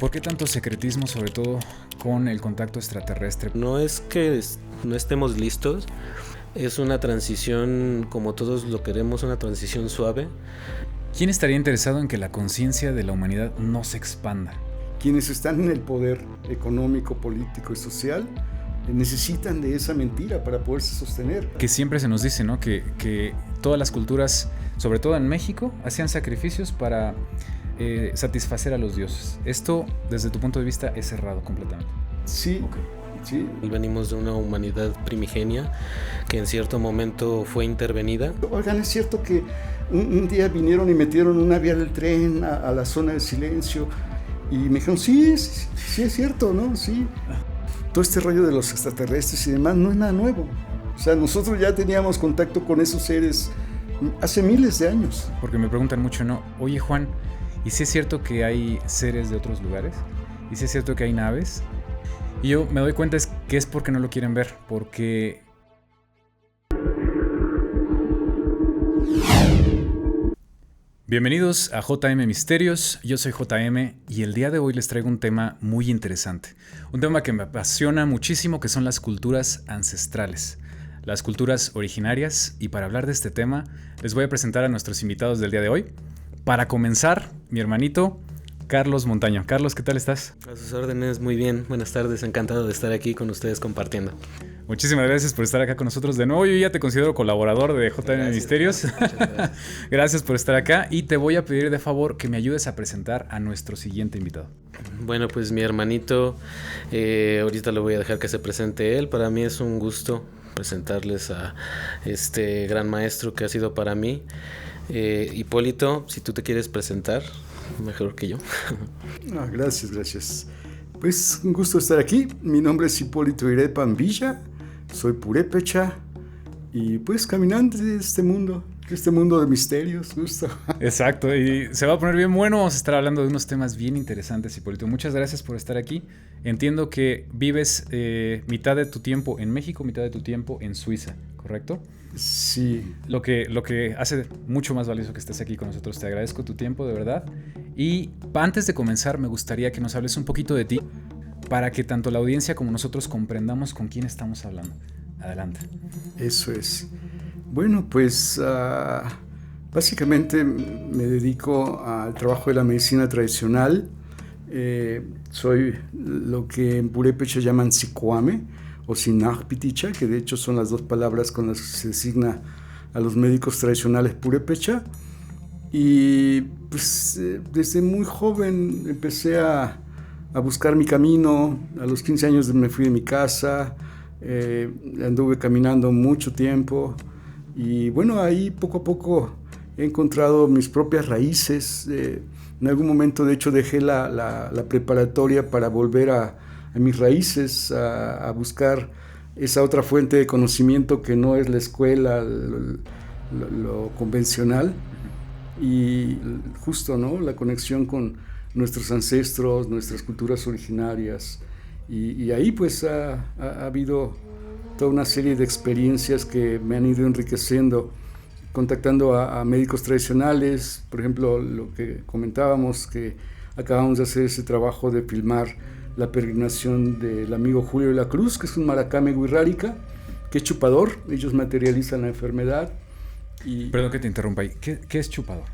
¿Por qué tanto secretismo, sobre todo con el contacto extraterrestre? No es que no estemos listos, es una transición como todos lo queremos, una transición suave. ¿Quién estaría interesado en que la conciencia de la humanidad no se expanda? Quienes están en el poder económico, político y social necesitan de esa mentira para poderse sostener. Que siempre se nos dice, ¿no? Que todas las culturas, sobre todo en México, hacían sacrificios para satisfacer a los dioses. Esto, desde tu punto de vista, es errado completamente. Sí, okay. Sí. Venimos de una humanidad primigenia que en cierto momento fue intervenida. Oigan, es cierto que un día vinieron y metieron una vía del tren a la zona de silencio y me dijeron, sí es cierto, ¿no? Sí. Todo este rollo de los extraterrestres y demás no es nada nuevo. O sea, nosotros ya teníamos contacto con esos seres hace miles de años. Porque me preguntan mucho, ¿no? Oye, Juan, ¿y si es cierto que hay seres de otros lugares? ¿Y si es cierto que hay naves? Y yo me doy cuenta que es porque no lo quieren ver, porque... Bienvenidos a JM Misterios, yo soy JM y el día de hoy les traigo un tema muy interesante. Un tema que me apasiona muchísimo, que son las culturas ancestrales, las culturas originarias. Y para hablar de este tema, les voy a presentar a nuestros invitados del día de hoy. Para comenzar, mi hermanito Carlos Montaño. Carlos, ¿qué tal estás? A sus órdenes, muy bien. Buenas tardes, encantado de estar aquí con ustedes compartiendo. Muchísimas gracias por estar acá con nosotros de nuevo. Yo ya te considero colaborador de JM Misterios. Gracias. Gracias por estar acá y te voy a pedir de favor que me ayudes a presentar a nuestro siguiente invitado. Bueno, pues mi hermanito, ahorita le voy a dejar que se presente él. Para mí es un gusto presentarles a este gran maestro que ha sido para mí. Hipólito, si tú te quieres presentar, mejor que yo. Gracias. Pues un gusto estar aquí. Mi nombre es Hipólito Irepan Villa, soy purépecha y pues caminante de este mundo de misterios, gusto. Exacto, y se va a poner bien bueno. Vamos a estar hablando de unos temas bien interesantes, Hipólito. Muchas gracias por estar aquí. Entiendo que vives mitad de tu tiempo en México, mitad de tu tiempo en Suiza, ¿correcto? Sí. Lo que hace mucho más valioso que estés aquí con nosotros. Te agradezco tu tiempo, de verdad. Y antes de comenzar, me gustaría que nos hables un poquito de ti, para que tanto la audiencia como nosotros comprendamos con quién estamos hablando. Adelante. Eso es. Bueno, pues básicamente me dedico al trabajo de la medicina tradicional. Soy lo que en purépecha llaman sicuame o sinajpiticha, que de hecho son las dos palabras con las que se designa a los médicos tradicionales purépecha. Y pues desde muy joven empecé a buscar mi camino. A los 15 años me fui de mi casa, anduve caminando mucho tiempo y bueno, ahí poco a poco he encontrado mis propias raíces. En algún momento de hecho dejé la preparatoria para volver a mis raíces, a buscar esa otra fuente de conocimiento que no es la escuela, lo convencional. Y justo, ¿no? La conexión con nuestros ancestros, nuestras culturas originarias. Y ahí pues ha habido toda una serie de experiencias que me han ido enriqueciendo, contactando a médicos tradicionales. Por ejemplo, lo que comentábamos, que acabamos de hacer ese trabajo de filmar la peregrinación del amigo Julio de la Cruz, que es un maracame wixárika, que es chupador. Ellos materializan la enfermedad. Perdón que te interrumpa ahí. ¿Qué es chupador?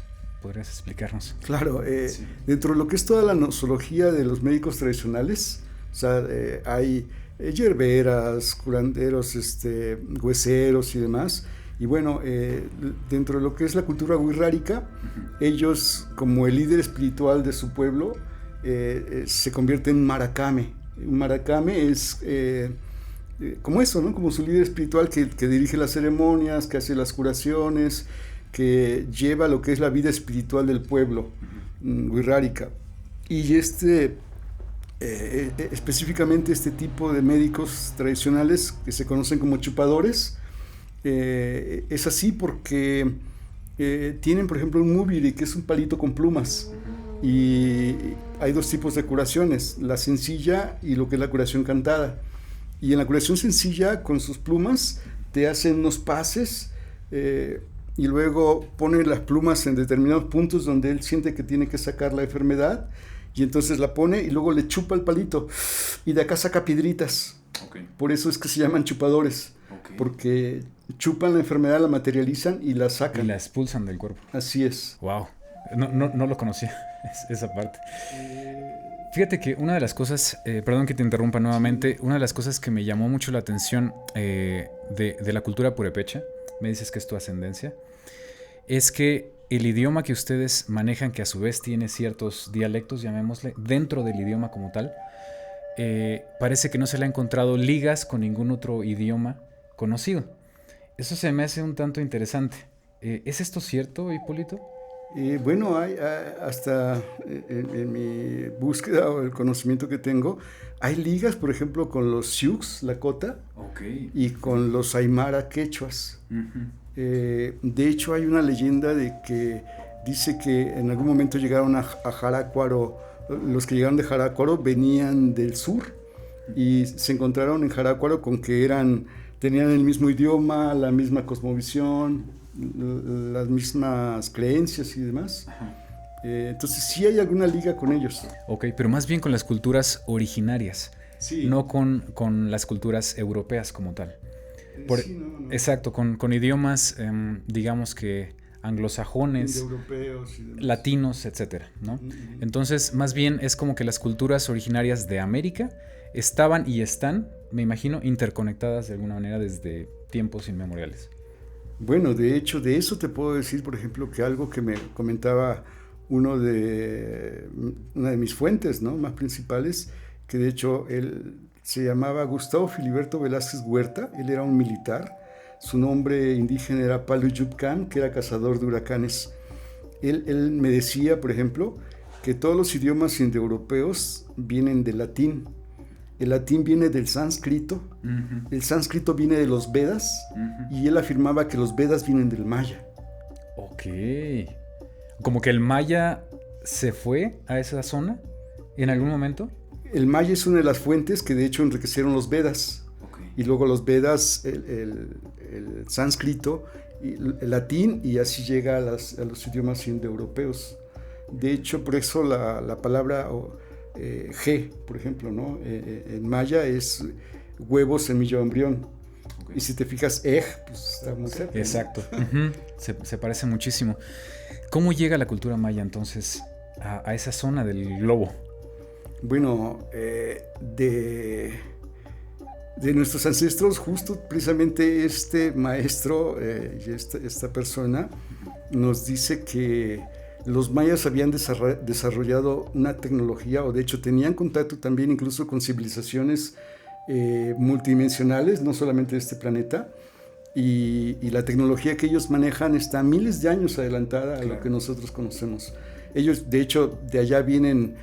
¿Podrías explicarnos? Claro, sí. Dentro de lo que es toda la nosología de los médicos tradicionales, o sea, hay hierberas, curanderos, hueseros y demás. Y bueno, dentro de lo que es la cultura wixárika, ellos, como el líder espiritual de su pueblo, se convierten en maracame. Un maracame es como eso, ¿no? Como su líder espiritual que dirige las ceremonias, que hace las curaciones, que lleva lo que es la vida espiritual del pueblo wixárika. Y específicamente este tipo de médicos tradicionales que se conocen como chupadores, es así porque tienen, por ejemplo, un mubiri, que es un palito con plumas. Y hay dos tipos de curaciones, la sencilla y lo que es la curación cantada. Y en la curación sencilla, con sus plumas, te hacen unos pases y luego pone las plumas en determinados puntos donde él siente que tiene que sacar la enfermedad y entonces la pone y luego le chupa el palito y de acá saca piedritas. Okay. Por eso es que se llaman chupadores, porque chupan la enfermedad, la materializan y la sacan. Y la expulsan del cuerpo. Así es. Wow, no lo conocía, esa parte. Fíjate que una de las cosas, perdón que te interrumpa nuevamente, una de las cosas que me llamó mucho la atención de la cultura purépecha, me dices que es tu ascendencia, es que el idioma que ustedes manejan, que a su vez tiene ciertos dialectos, llamémosle, dentro del idioma como tal, parece que no se le ha encontrado ligas con ningún otro idioma conocido. Eso se me hace un tanto interesante. ¿Es esto cierto, Hipólito? Bueno, hay hasta en mi búsqueda o el conocimiento que tengo, hay ligas, por ejemplo, con los Sioux, Lakota, y con los Aymara quechuas. Uh-huh. De hecho, hay una leyenda de que dice que en algún momento llegaron a Jarácuaro, los que llegaron de Jarácuaro venían del sur y se encontraron en Jarácuaro con que tenían el mismo idioma, la misma cosmovisión, las mismas creencias y demás. Entonces sí hay alguna liga con ellos. Ok, pero más bien con las culturas originarias, sí. No con las culturas europeas como tal. Sí, no. Exacto, con idiomas, digamos que anglosajones, europeos, latinos, etcétera, ¿no? Uh-huh. Entonces, más bien es como que las culturas originarias de América estaban y están, me imagino, interconectadas de alguna manera desde tiempos inmemoriales. Bueno, de hecho, de eso te puedo decir, por ejemplo, que algo que me comentaba una de mis fuentes, ¿no?, más principales, que de hecho él se llamaba Gustavo Filiberto Velázquez Huerta, él era un militar, su nombre indígena era Palu Yupcan, que era cazador de huracanes. Él me decía, por ejemplo, que todos los idiomas indoeuropeos vienen del latín. El latín viene del sánscrito, uh-huh. El sánscrito viene de los Vedas, uh-huh. Y él afirmaba que los Vedas vienen del maya. Ok. ¿Como que el maya se fue a esa zona en algún momento? El maya es una de las fuentes que de hecho enriquecieron los Vedas. Okay. Y luego los Vedas, el sánscrito, el latín, y así llega a los idiomas indoeuropeos. De hecho, por eso la palabra G, por ejemplo, ¿no?, en maya es huevo, semilla o embrión. Okay. Y si te fijas, pues está muy cerca. Exacto. Uh-huh. Se parece muchísimo. ¿Cómo llega la cultura maya entonces a esa zona del globo? Bueno, de nuestros ancestros, justo precisamente este maestro y esta persona nos dice que los mayas habían desarrollado una tecnología, o de hecho tenían contacto también incluso con civilizaciones multidimensionales, no solamente de este planeta, y la tecnología que ellos manejan está miles de años adelantada a lo que nosotros conocemos. Ellos, de hecho, de allá vienen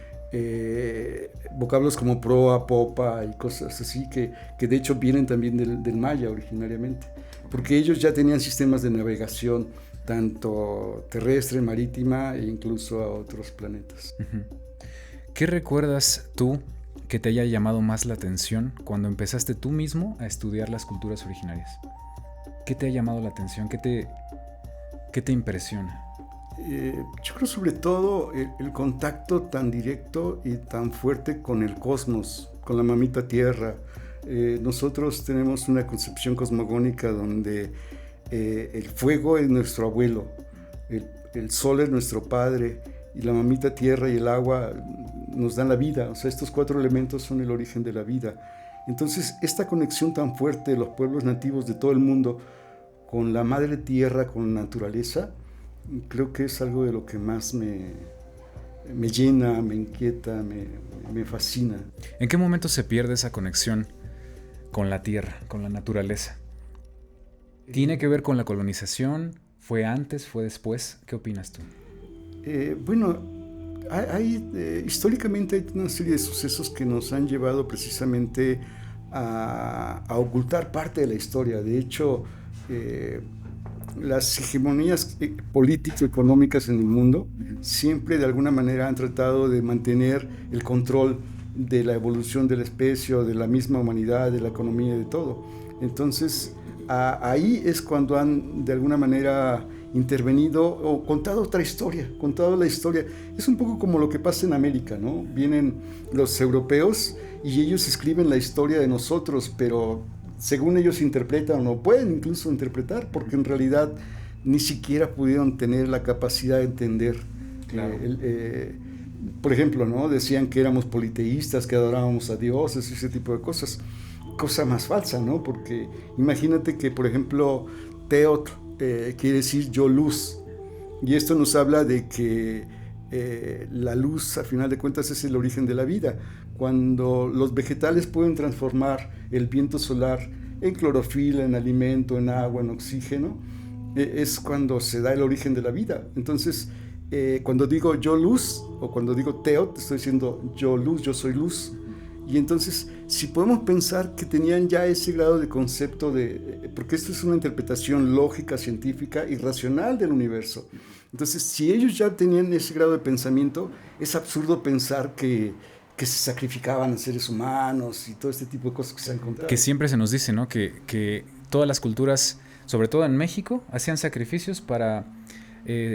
vocablos como proa, popa y cosas así, que de hecho vienen también del maya originariamente, porque ellos ya tenían sistemas de navegación, tanto terrestre, marítima e incluso a otros planetas. Uh-huh. ¿Qué recuerdas tú que te haya llamado más la atención cuando empezaste tú mismo a estudiar las culturas originarias? ¿Qué te ha llamado la atención? ¿Qué te impresiona? Yo creo sobre todo el contacto tan directo y tan fuerte con el cosmos, con la mamita tierra. Nosotros tenemos una concepción cosmogónica donde el fuego es nuestro abuelo, el sol es nuestro padre, y la mamita tierra y el agua nos dan la vida. O sea, estos 4 elementos son el origen de la vida. Entonces, esta conexión tan fuerte de los pueblos nativos de todo el mundo con la madre tierra, con la naturaleza, creo que es algo de lo que más me llena, me inquieta, me fascina. ¿En qué momento se pierde esa conexión con la tierra, con la naturaleza? ¿Tiene que ver con la colonización? ¿Fue antes? ¿Fue después? ¿Qué opinas tú? Bueno, históricamente hay una serie de sucesos que nos han llevado precisamente a ocultar parte de la historia. De hecho, las hegemonías político-económicas en el mundo siempre de alguna manera han tratado de mantener el control de la evolución de la especie o de la misma humanidad, de la economía y de todo. Entonces, ahí es cuando han de alguna manera intervenido o contado otra historia, contado la historia. Es un poco como lo que pasa en América, ¿no? Vienen los europeos y ellos escriben la historia de nosotros, pero según ellos interpretan o pueden incluso interpretar, porque en realidad ni siquiera pudieron tener la capacidad de entender. Claro. Por ejemplo, ¿no? Decían que éramos politeístas, que adorábamos a dioses, ese tipo de cosas. Cosa más falsa, ¿no? Porque imagínate que, por ejemplo, Teot quiere decir yo luz. Y esto nos habla de que la luz, a final de cuentas, es el origen de la vida. Cuando los vegetales pueden transformar el viento solar en clorofila, en alimento, en agua, en oxígeno, es cuando se da el origen de la vida. Entonces, cuando digo yo luz, o cuando digo Teot, estoy diciendo yo luz, yo soy luz. Y entonces, si podemos pensar que tenían ya ese grado de concepto porque esto es una interpretación lógica, científica y racional del universo. Entonces, si ellos ya tenían ese grado de pensamiento, es absurdo pensar que se sacrificaban a seres humanos y todo este tipo de cosas que se han encontrado. Que siempre se nos dice, ¿no? Que todas las culturas, sobre todo en México, hacían sacrificios para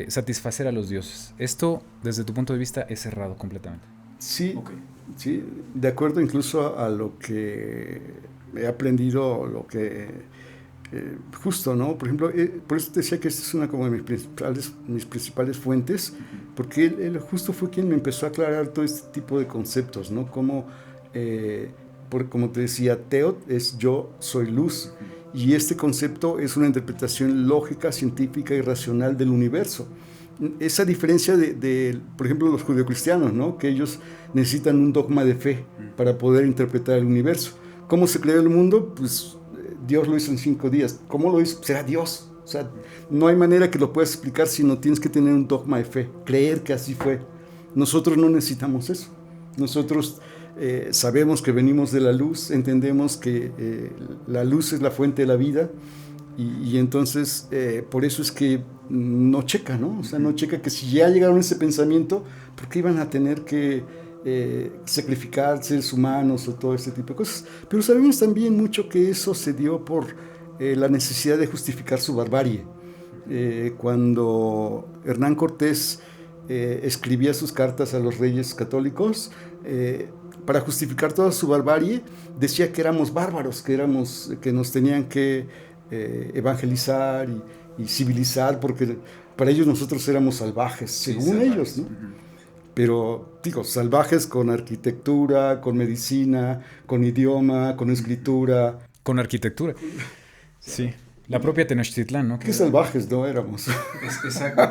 satisfacer a los dioses. Esto, desde tu punto de vista, es errado completamente. Sí, okay. Sí, de acuerdo incluso a lo que he aprendido, lo que justo, ¿no? Por ejemplo, por eso te decía que esta es una como de mis principales fuentes, porque él justo fue quien me empezó a aclarar todo este tipo de conceptos, ¿no? Como te decía, Teot es yo soy luz, y este concepto es una interpretación lógica, científica y racional del universo. Esa diferencia de, por ejemplo, los judeocristianos, ¿no? Que ellos necesitan un dogma de fe para poder interpretar el universo. ¿Cómo se creó el mundo? Pues Dios lo hizo en 5 días. ¿Cómo lo hizo? Será Dios. O sea, no hay manera que lo puedas explicar si no tienes que tener un dogma de fe, creer que así fue. Nosotros no necesitamos eso. Nosotros sabemos que venimos de la luz, entendemos que la luz es la fuente de la vida, y entonces por eso es que no checa, ¿no? O sea, no checa que si ya llegaron a ese pensamiento, ¿por qué iban a tener que sacrificar seres humanos o todo este tipo de cosas? Pero sabemos también mucho que eso se dio por la necesidad de justificar su barbarie. Cuando Hernán Cortés escribía sus cartas a los reyes católicos, para justificar toda su barbarie, decía que éramos bárbaros, que nos tenían que evangelizar y civilizar, porque para ellos nosotros éramos salvajes, según ellos, ¿no? Pero, digo, salvajes con arquitectura, con medicina, con idioma, con escritura. Con arquitectura. Sí. La propia Tenochtitlán, ¿no? Qué salvajes no éramos. Exacto.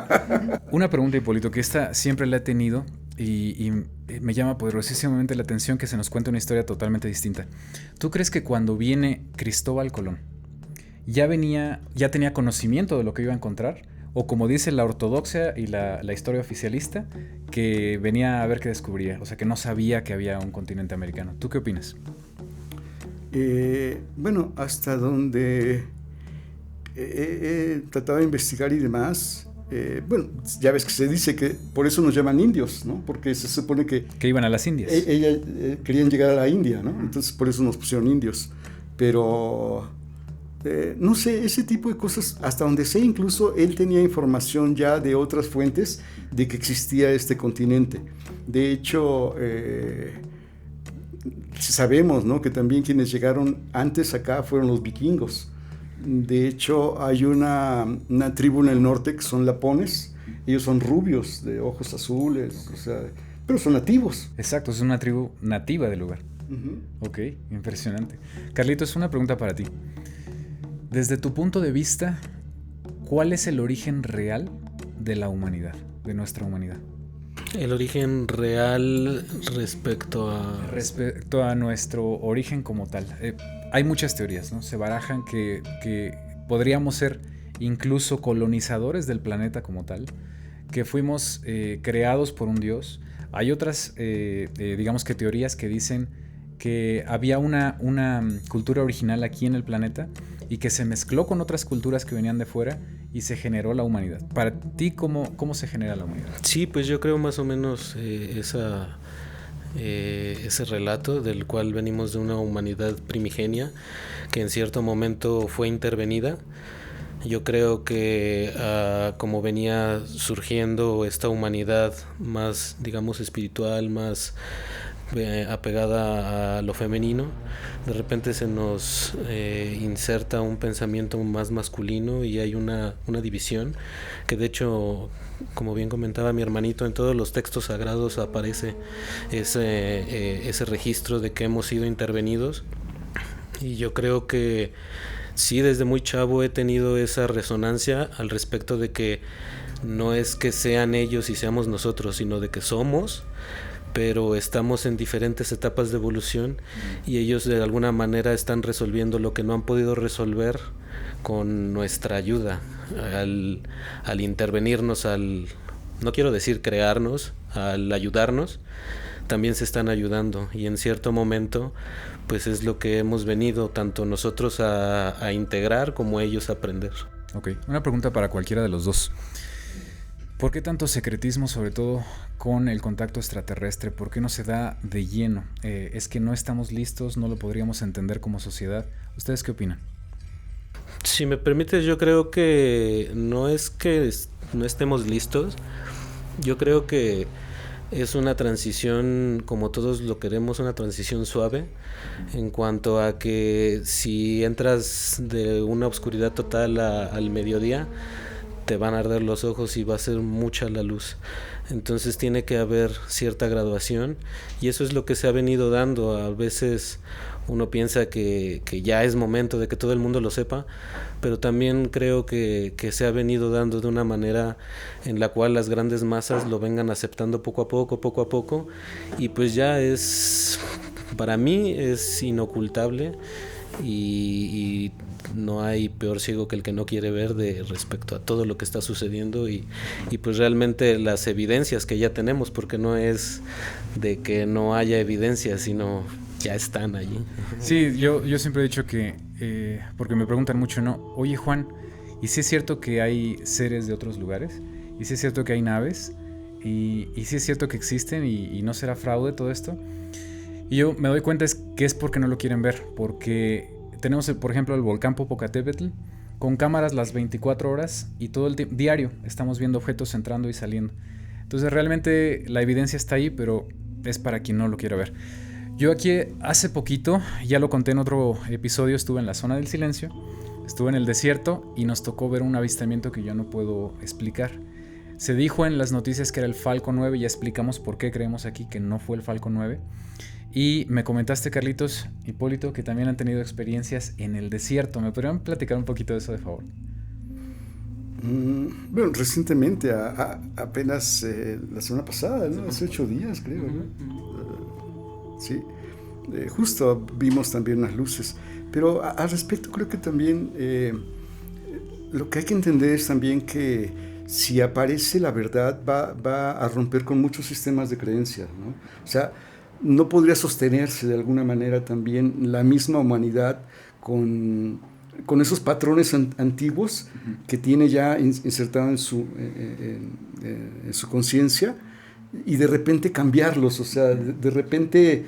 Una pregunta, Hipólito, que esta siempre la he tenido y me llama poderosísimamente la atención que se nos cuente una historia totalmente distinta. ¿Tú crees que cuando viene Cristóbal Colón ya tenía conocimiento de lo que iba a encontrar? O como dice la ortodoxia y la historia oficialista, que venía a ver qué descubría, o sea, que no sabía que había un continente americano. ¿Tú qué opinas? Bueno, hasta donde he tratado de investigar y demás, bueno, ya ves que se dice que por eso nos llaman indios, ¿no? Porque se supone que iban a las Indias. Querían llegar a la India, ¿no? Entonces por eso nos pusieron indios. Pero no sé, ese tipo de cosas, hasta donde sé, incluso él tenía información ya de otras fuentes de que existía este continente. De hecho, sabemos, ¿no? Que también quienes llegaron antes acá fueron los vikingos. De hecho, hay una tribu en el norte que son lapones. Ellos son rubios, de ojos azules, o sea, pero son nativos. Exacto, es una tribu nativa del lugar. Uh-huh. Ok, impresionante. Carlitos, una pregunta para ti. Desde tu punto de vista, ¿cuál es el origen real de la humanidad, de nuestra humanidad? El origen real respecto a nuestro origen como tal. Hay muchas teorías, ¿no? Se barajan que podríamos ser incluso colonizadores del planeta como tal, que fuimos creados por un dios. Hay otras, digamos que teorías que dicen que había una cultura original aquí en el planeta y que se mezcló con otras culturas que venían de fuera y se generó la humanidad. Para ti, ¿cómo se genera la humanidad? Sí, pues yo creo más o menos ese relato del cual venimos de una humanidad primigenia que en cierto momento fue intervenida Yo creo que como venía surgiendo esta humanidad más, digamos, espiritual, más apegada a lo femenino, de repente se nos inserta un pensamiento más masculino y hay una división que, de hecho, como bien comentaba mi hermanito, en todos los textos sagrados aparece ese registro de que hemos sido intervenidos. Y yo creo que sí, desde muy chavo he tenido esa resonancia al respecto de que no es que sean ellos y seamos nosotros, sino de que somos, pero estamos en diferentes etapas de evolución y ellos de alguna manera están resolviendo lo que no han podido resolver con nuestra ayuda, al intervenirnos, no quiero decir crearnos, al ayudarnos, también se están ayudando, y en cierto momento pues es lo que hemos venido tanto nosotros a integrar como ellos a aprender. Ok, una pregunta para cualquiera de los dos. ¿Por qué tanto secretismo, sobre todo con el contacto extraterrestre? ¿Por qué no se da de lleno? ¿Es que no estamos listos? ¿No lo podríamos entender como sociedad? ¿Ustedes qué opinan? Si me permites, yo creo que no es que no estemos listos. Yo creo que es una transición, como todos lo queremos, una transición suave, en cuanto a que si entras de una oscuridad total al mediodía, te van a arder los ojos y va a ser mucha la luz. Entonces tiene que haber cierta graduación, y eso es lo que se ha venido dando. A veces uno piensa que ya es momento de que todo el mundo lo sepa, pero también creo que se ha venido dando de una manera en la cual las grandes masas lo vengan aceptando poco a poco, y pues ya es, para mí es inocultable, y no hay peor ciego que el que no quiere ver de respecto a todo lo que está sucediendo, y pues realmente las evidencias que ya tenemos, porque no es de que no haya evidencias, sino ya están allí. Sí, yo siempre he dicho que, porque me preguntan mucho, ¿no? Oye, Juan, ¿y si es cierto que hay seres de otros lugares? ¿Y si es cierto que hay naves? ¿Y si es cierto que existen? ¿Y no será fraude todo esto? Y yo me doy cuenta que es porque no lo quieren ver, porque tenemos, por ejemplo, el volcán Popocatépetl, con cámaras las 24 horas y todo el tiempo, diario, estamos viendo objetos entrando y saliendo. Entonces realmente la evidencia está ahí, pero es para quien no lo quiera ver. Yo aquí hace poquito, ya lo conté en otro episodio, estuve en la zona del silencio, estuve en el desierto y nos tocó ver un avistamiento que yo no puedo explicar. Se dijo en las noticias que era el Falcon 9, ya explicamos por qué creemos aquí que no fue el Falcon 9. Y me comentaste, Carlitos, Hipólito, que también han tenido experiencias en el desierto. ¿Me podrían platicar un poquito de eso, de favor? Bueno, recientemente, apenas la semana pasada, ¿no? Hace 8 días, creo, ¿no? Sí, justo vimos también unas luces. Pero al respecto, creo que también lo que hay que entender es también que si aparece la verdad, va a romper con muchos sistemas de creencias, ¿no? O sea, no podría sostenerse de alguna manera también la misma humanidad con esos patrones antiguos que tiene ya insertado en su conciencia, y de repente cambiarlos. O sea, de repente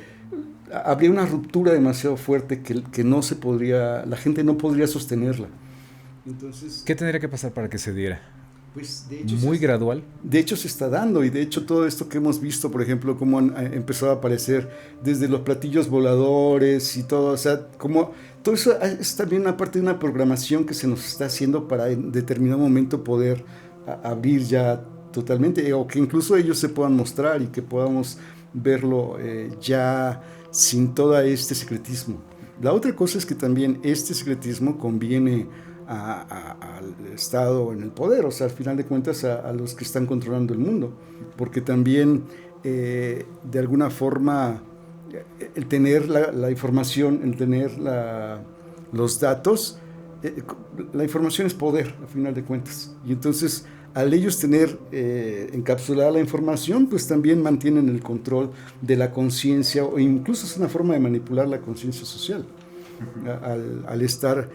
habría una ruptura demasiado fuerte que no se podría, la gente no podría sostenerla. Entonces, ¿qué tendría que pasar para que se diera? Pues de hecho muy gradual. De hecho se está dando, y de hecho todo esto que hemos visto, por ejemplo, cómo han empezado a aparecer desde los platillos voladores y todo, o sea, como todo eso es también una parte de una programación que se nos está haciendo para en determinado momento poder abrir ya totalmente, o que incluso ellos se puedan mostrar y que podamos verlo ya sin todo este secretismo. La otra cosa es que también este secretismo conviene al Estado en el poder, o sea, al final de cuentas a los que están controlando el mundo, porque también de alguna forma el tener la información, el tener los datos, la información es poder, al final de cuentas, y entonces al ellos tener encapsulada la información, pues también mantienen el control de la conciencia, o incluso es una forma de manipular la conciencia social, al estar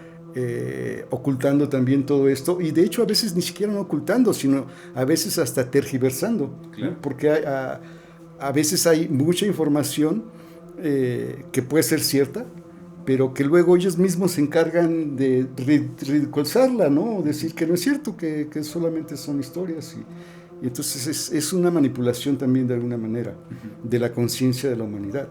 ocultando también todo esto, y de hecho a veces ni siquiera no ocultando, sino a veces hasta tergiversando, claro, ¿no? Porque a veces hay mucha información que puede ser cierta, pero que luego ellos mismos se encargan de ridiculizarla, ¿no? Decir que no es cierto, que solamente son historias. Y entonces es una manipulación también de alguna manera de la conciencia de la humanidad.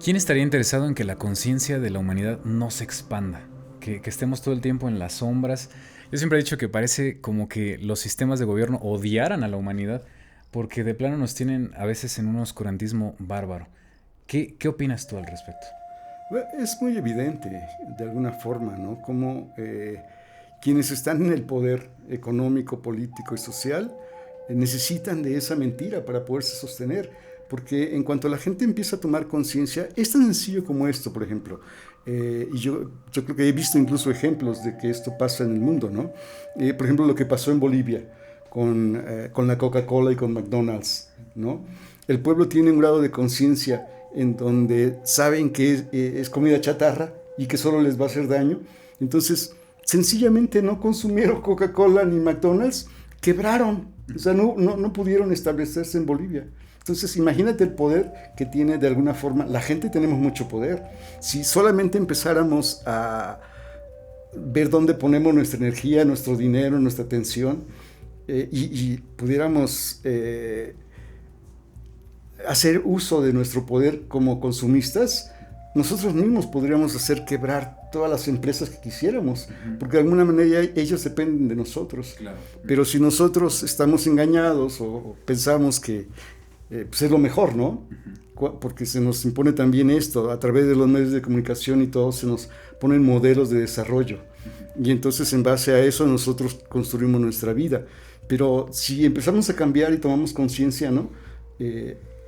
¿Quién estaría interesado en que la conciencia de la humanidad no se expanda? Que estemos todo el tiempo en las sombras. Yo siempre he dicho que parece como que los sistemas de gobierno odiaran a la humanidad porque de plano nos tienen a veces en un oscurantismo bárbaro. ¿Qué opinas tú al respecto? Es muy evidente, de alguna forma, ¿no? Como quienes están en el poder económico, político y social necesitan de esa mentira para poderse sostener. Porque en cuanto la gente empieza a tomar conciencia, es tan sencillo como esto, por ejemplo. Y yo creo que he visto incluso ejemplos de que esto pasa en el mundo, ¿no? Por ejemplo, lo que pasó en Bolivia con la Coca-Cola y con McDonald's, ¿no? El pueblo tiene un grado de conciencia en donde saben que es comida chatarra y que solo les va a hacer daño. Entonces, sencillamente no consumieron Coca-Cola ni McDonald's, quebraron. O sea, no pudieron establecerse en Bolivia. Entonces, imagínate el poder que tiene de alguna forma. La gente tenemos mucho poder. Si solamente empezáramos a ver dónde ponemos nuestra energía, nuestro dinero, nuestra atención, y pudiéramos hacer uso de nuestro poder como consumistas, nosotros mismos podríamos hacer quebrar todas las empresas que quisiéramos, porque de alguna manera ellos dependen de nosotros. Claro. Pero si nosotros estamos engañados o pensamos que pues es lo mejor, ¿no? Porque se nos impone también esto, a través de los medios de comunicación y todo, se nos ponen modelos de desarrollo. Y entonces en base a eso nosotros construimos nuestra vida. Pero si empezamos a cambiar y tomamos conciencia, ¿no?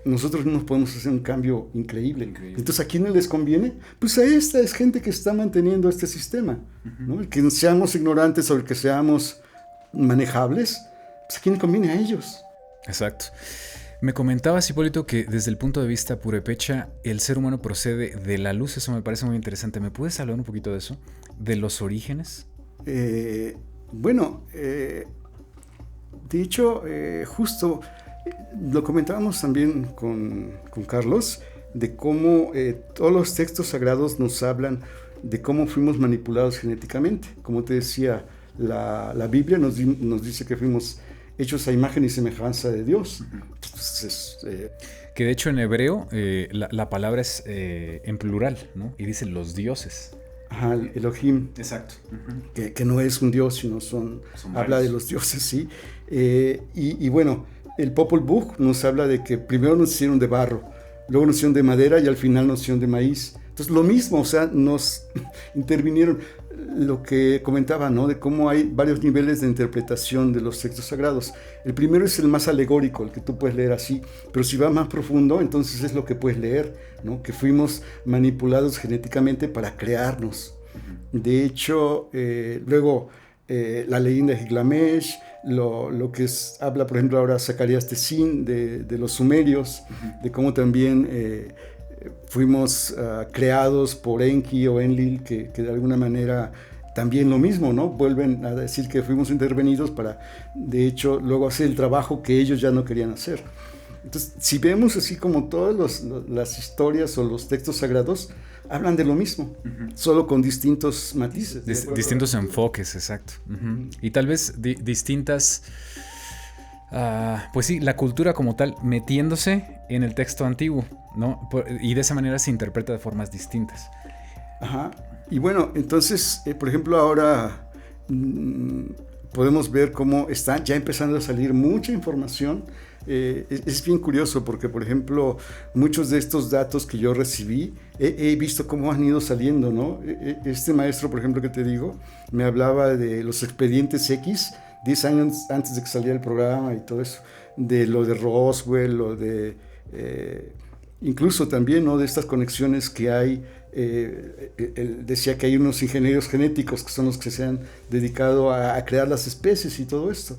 Nosotros mismos podemos hacer un cambio increíble. Entonces, ¿a quién les conviene? Pues a esta es gente que está manteniendo este sistema, ¿no? El que seamos ignorantes o el que seamos manejables, pues ¿a quién le conviene? A ellos. Exacto. Me comentabas, Hipólito, que desde el punto de vista purépecha, el ser humano procede de la luz. Eso me parece muy interesante. ¿Me puedes hablar un poquito de eso? ¿De los orígenes? Bueno, de hecho, justo lo comentábamos también con Carlos, de cómo todos los textos sagrados nos hablan de cómo fuimos manipulados genéticamente. Como te decía, la Biblia nos dice que fuimos hechos a imagen y semejanza de Dios. Entonces, que de hecho en hebreo la palabra es en plural, ¿no? Y dice los dioses. Ajá, Elohim. Exacto. Que no es un dios, sino habla de los dioses, sí. Y bueno, el Popol Vuh nos habla de que primero nos hicieron de barro, luego nos hicieron de madera y al final nos hicieron de maíz. Entonces lo mismo, o sea, nos intervinieron. Lo que comentaba, ¿no? De cómo hay varios niveles de interpretación de los textos sagrados. El primero es el más alegórico, el que tú puedes leer así, pero si va más profundo, entonces es lo que puedes leer, ¿no? Que fuimos manipulados genéticamente para crearnos. De hecho, luego la leyenda de Gilgamesh, lo que habla, por ejemplo, ahora Zacarías Tezín de los sumerios, de cómo también fuimos creados por Enki o Enlil, que de alguna manera también lo mismo, ¿no? Vuelven a decir que fuimos intervenidos para, de hecho, luego hacer el trabajo que ellos ya no querían hacer. Entonces, si vemos así como todas las historias o los textos sagrados, hablan de lo mismo, solo con distintos matices. Distintos enfoques, exacto. Y tal vez distintas... pues sí, la cultura como tal metiéndose en el texto antiguo, ¿no? Y de esa manera se interpreta de formas distintas. Ajá. Y bueno, entonces, por ejemplo, ahora podemos ver cómo está ya empezando a salir mucha información. Es bien curioso porque, por ejemplo, muchos de estos datos que yo recibí, he visto cómo han ido saliendo, ¿no? Este maestro, por ejemplo, que te digo, me hablaba de los expedientes X, 10 años antes de que saliera el programa y todo eso, de lo de Roswell, lo de incluso también, ¿no? De estas conexiones que hay. Él decía que hay unos ingenieros genéticos que son los que se han dedicado a crear las especies y todo esto.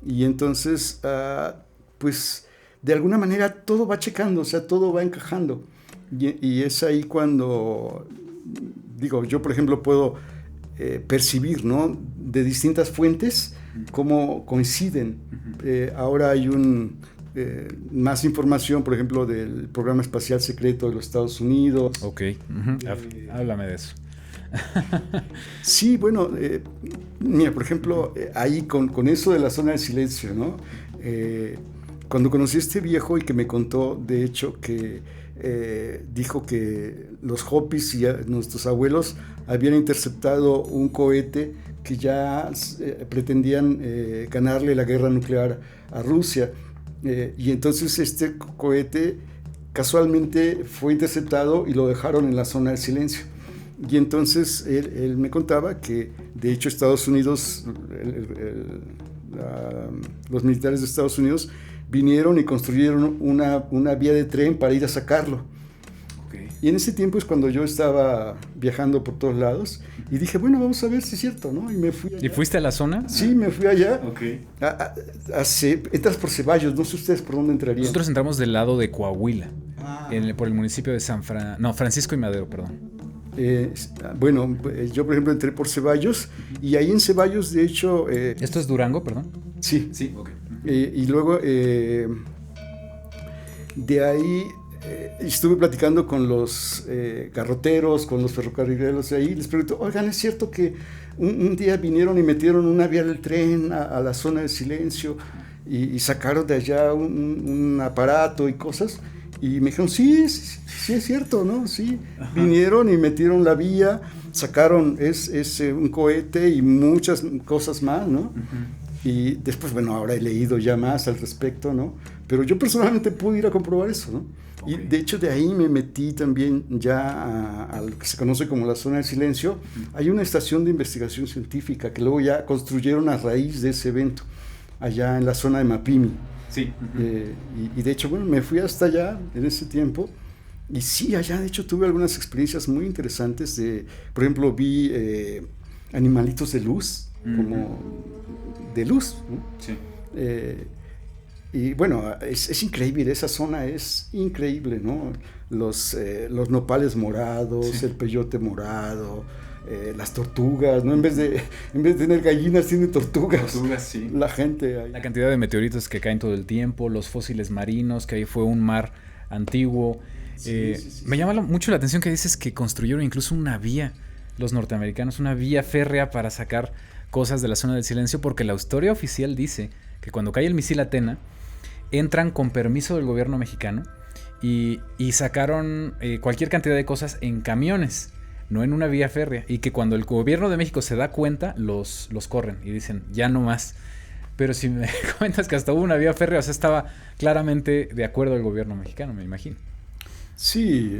Y entonces, pues de alguna manera todo va checando, o sea, todo va encajando. Y es ahí cuando, digo, yo por ejemplo puedo percibir, ¿no? De distintas fuentes cómo coinciden. Ahora hay un más información, por ejemplo, del programa espacial secreto de los Estados Unidos. Ok, háblame de eso. Sí, bueno, mira, por ejemplo, ahí con eso de la zona del silencio, ¿no? Cuando conocí a este viejo y que me contó, de hecho, que dijo que los Hopis y nuestros abuelos habían interceptado un cohete que ya pretendían ganarle la guerra nuclear a Rusia. Y entonces este cohete casualmente fue interceptado y lo dejaron en la zona del silencio. Y entonces él me contaba que de hecho Estados Unidos, los militares de Estados Unidos vinieron y construyeron una vía de tren para ir a sacarlo. Okay. Y en ese tiempo es cuando yo estaba viajando por todos lados y dije, bueno, vamos a ver si es cierto, ¿no? Y me fui allá. ¿Y fuiste a la zona? Sí, me fui allá. Okay. Entras por Ceballos, no sé ustedes por dónde entrarían. Nosotros entramos del lado de Coahuila, por el municipio de Francisco y Madero, perdón. Bueno, yo por ejemplo entré por Ceballos y ahí en Ceballos de hecho... ¿Esto es Durango, perdón? Sí. Sí, ok. Y luego de ahí estuve platicando con los garroteros, con los ferrocarrileros de ahí, les pregunto, oigan, ¿es cierto que un día vinieron y metieron una vía del tren a la zona de silencio y sacaron de allá un aparato y cosas? Y me dijeron, sí es cierto, ¿no? Sí, ajá. Vinieron y metieron la vía, sacaron un cohete y muchas cosas más, ¿no? Uh-huh. Y después, bueno, ahora he leído ya más al respecto, ¿no? Pero yo personalmente pude ir a comprobar eso, ¿no? Okay. Y de hecho de ahí me metí también ya a lo que se conoce como la zona del silencio. Uh-huh. Hay una estación de investigación científica que luego ya construyeron a raíz de ese evento, allá en la zona de Mapimi. Sí. Y de hecho, bueno, me fui hasta allá en ese tiempo y sí, allá de hecho tuve algunas experiencias muy interesantes. Por ejemplo, vi animalitos de luz, como de luz, ¿no? Sí. Y bueno, es increíble, esa zona es increíble, ¿no? Los nopales morados, sí. El peyote morado, las tortugas, ¿no? En vez de tener gallinas, tiene tortugas. Tortugas, sí. La gente ahí. La cantidad de meteoritos que caen todo el tiempo, los fósiles marinos, que ahí fue un mar antiguo. Sí. Me llama mucho la atención que dices que construyeron incluso una vía, los norteamericanos, una vía férrea para sacar cosas de la zona del silencio, porque la historia oficial dice que cuando cae el misil Atena, entran con permiso del gobierno mexicano y sacaron cualquier cantidad de cosas en camiones, no en una vía férrea, y que cuando el gobierno de México se da cuenta, los corren y dicen, ya no más. Pero si me comentas que hasta hubo una vía férrea, o sea, estaba claramente de acuerdo el gobierno mexicano, me imagino. Sí,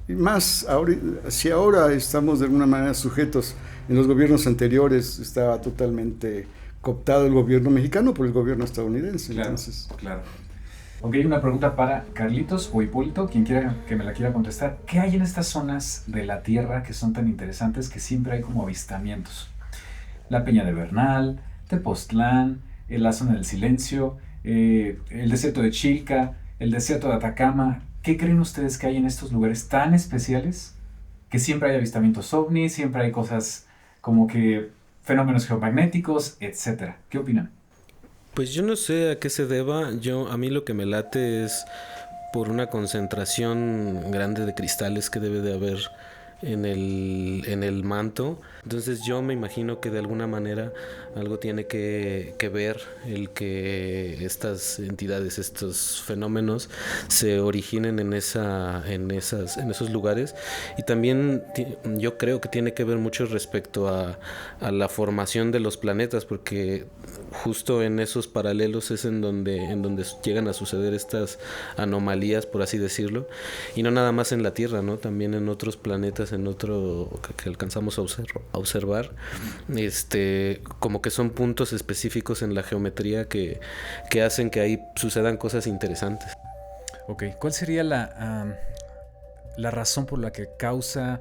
más ahora, si ahora estamos de alguna manera sujetos, en los gobiernos anteriores estaba totalmente cooptado el gobierno mexicano por el gobierno estadounidense. Claro, entonces. Claro. Ok, una pregunta para Carlitos o Hipólito, quien quiera que me la quiera contestar. ¿Qué hay en estas zonas de la Tierra que son tan interesantes que siempre hay como avistamientos? La Peña de Bernal, Tepoztlán, la zona del silencio, el desierto de Chilca, el desierto de Atacama. ¿Qué creen ustedes que hay en estos lugares tan especiales que siempre hay avistamientos ovnis, siempre hay cosas como que fenómenos geomagnéticos, etcétera? ¿Qué opinan? Pues yo no sé a qué se deba. A mí lo que me late es por una concentración grande de cristales que debe de haber en el manto. Entonces yo me imagino que de alguna manera algo tiene que ver el que estas entidades, estos fenómenos se originen en esos lugares. Y también yo creo que tiene que ver mucho respecto a la formación de los planetas, porque justo en esos paralelos es en donde llegan a suceder estas anomalías, por así decirlo, y no nada más en la Tierra, ¿no? También en otros planetas, que alcanzamos a observar, como que son puntos específicos en la geometría que hacen que ahí sucedan cosas interesantes. Ok, ¿cuál sería la razón por la que causa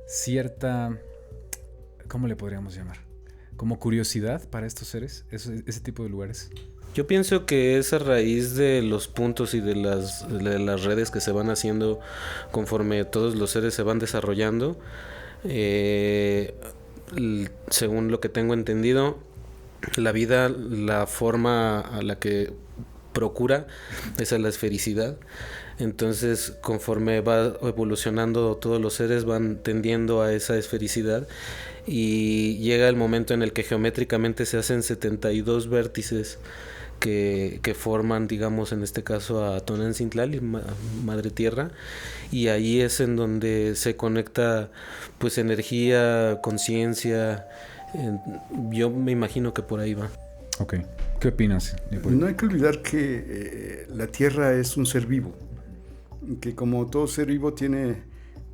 cierta, ¿cómo le podríamos llamar? ¿Como curiosidad para estos seres, ese tipo de lugares? Yo pienso que es a raíz de los puntos y de las redes que se van haciendo conforme todos los seres se van desarrollando. Según lo que tengo entendido, La vida, la forma a la que procura es a la esfericidad. Entonces, conforme va evolucionando, todos los seres van tendiendo a esa esfericidad y llega el momento en el que geométricamente se hacen 72 vértices que forman, digamos, en este caso a Tonantzintlalli, Madre Tierra, y ahí es en donde se conecta pues energía, conciencia. Yo me imagino que por ahí va. Ok. ¿Qué opinas? No hay que olvidar que la Tierra es un ser vivo, que como todo ser vivo tiene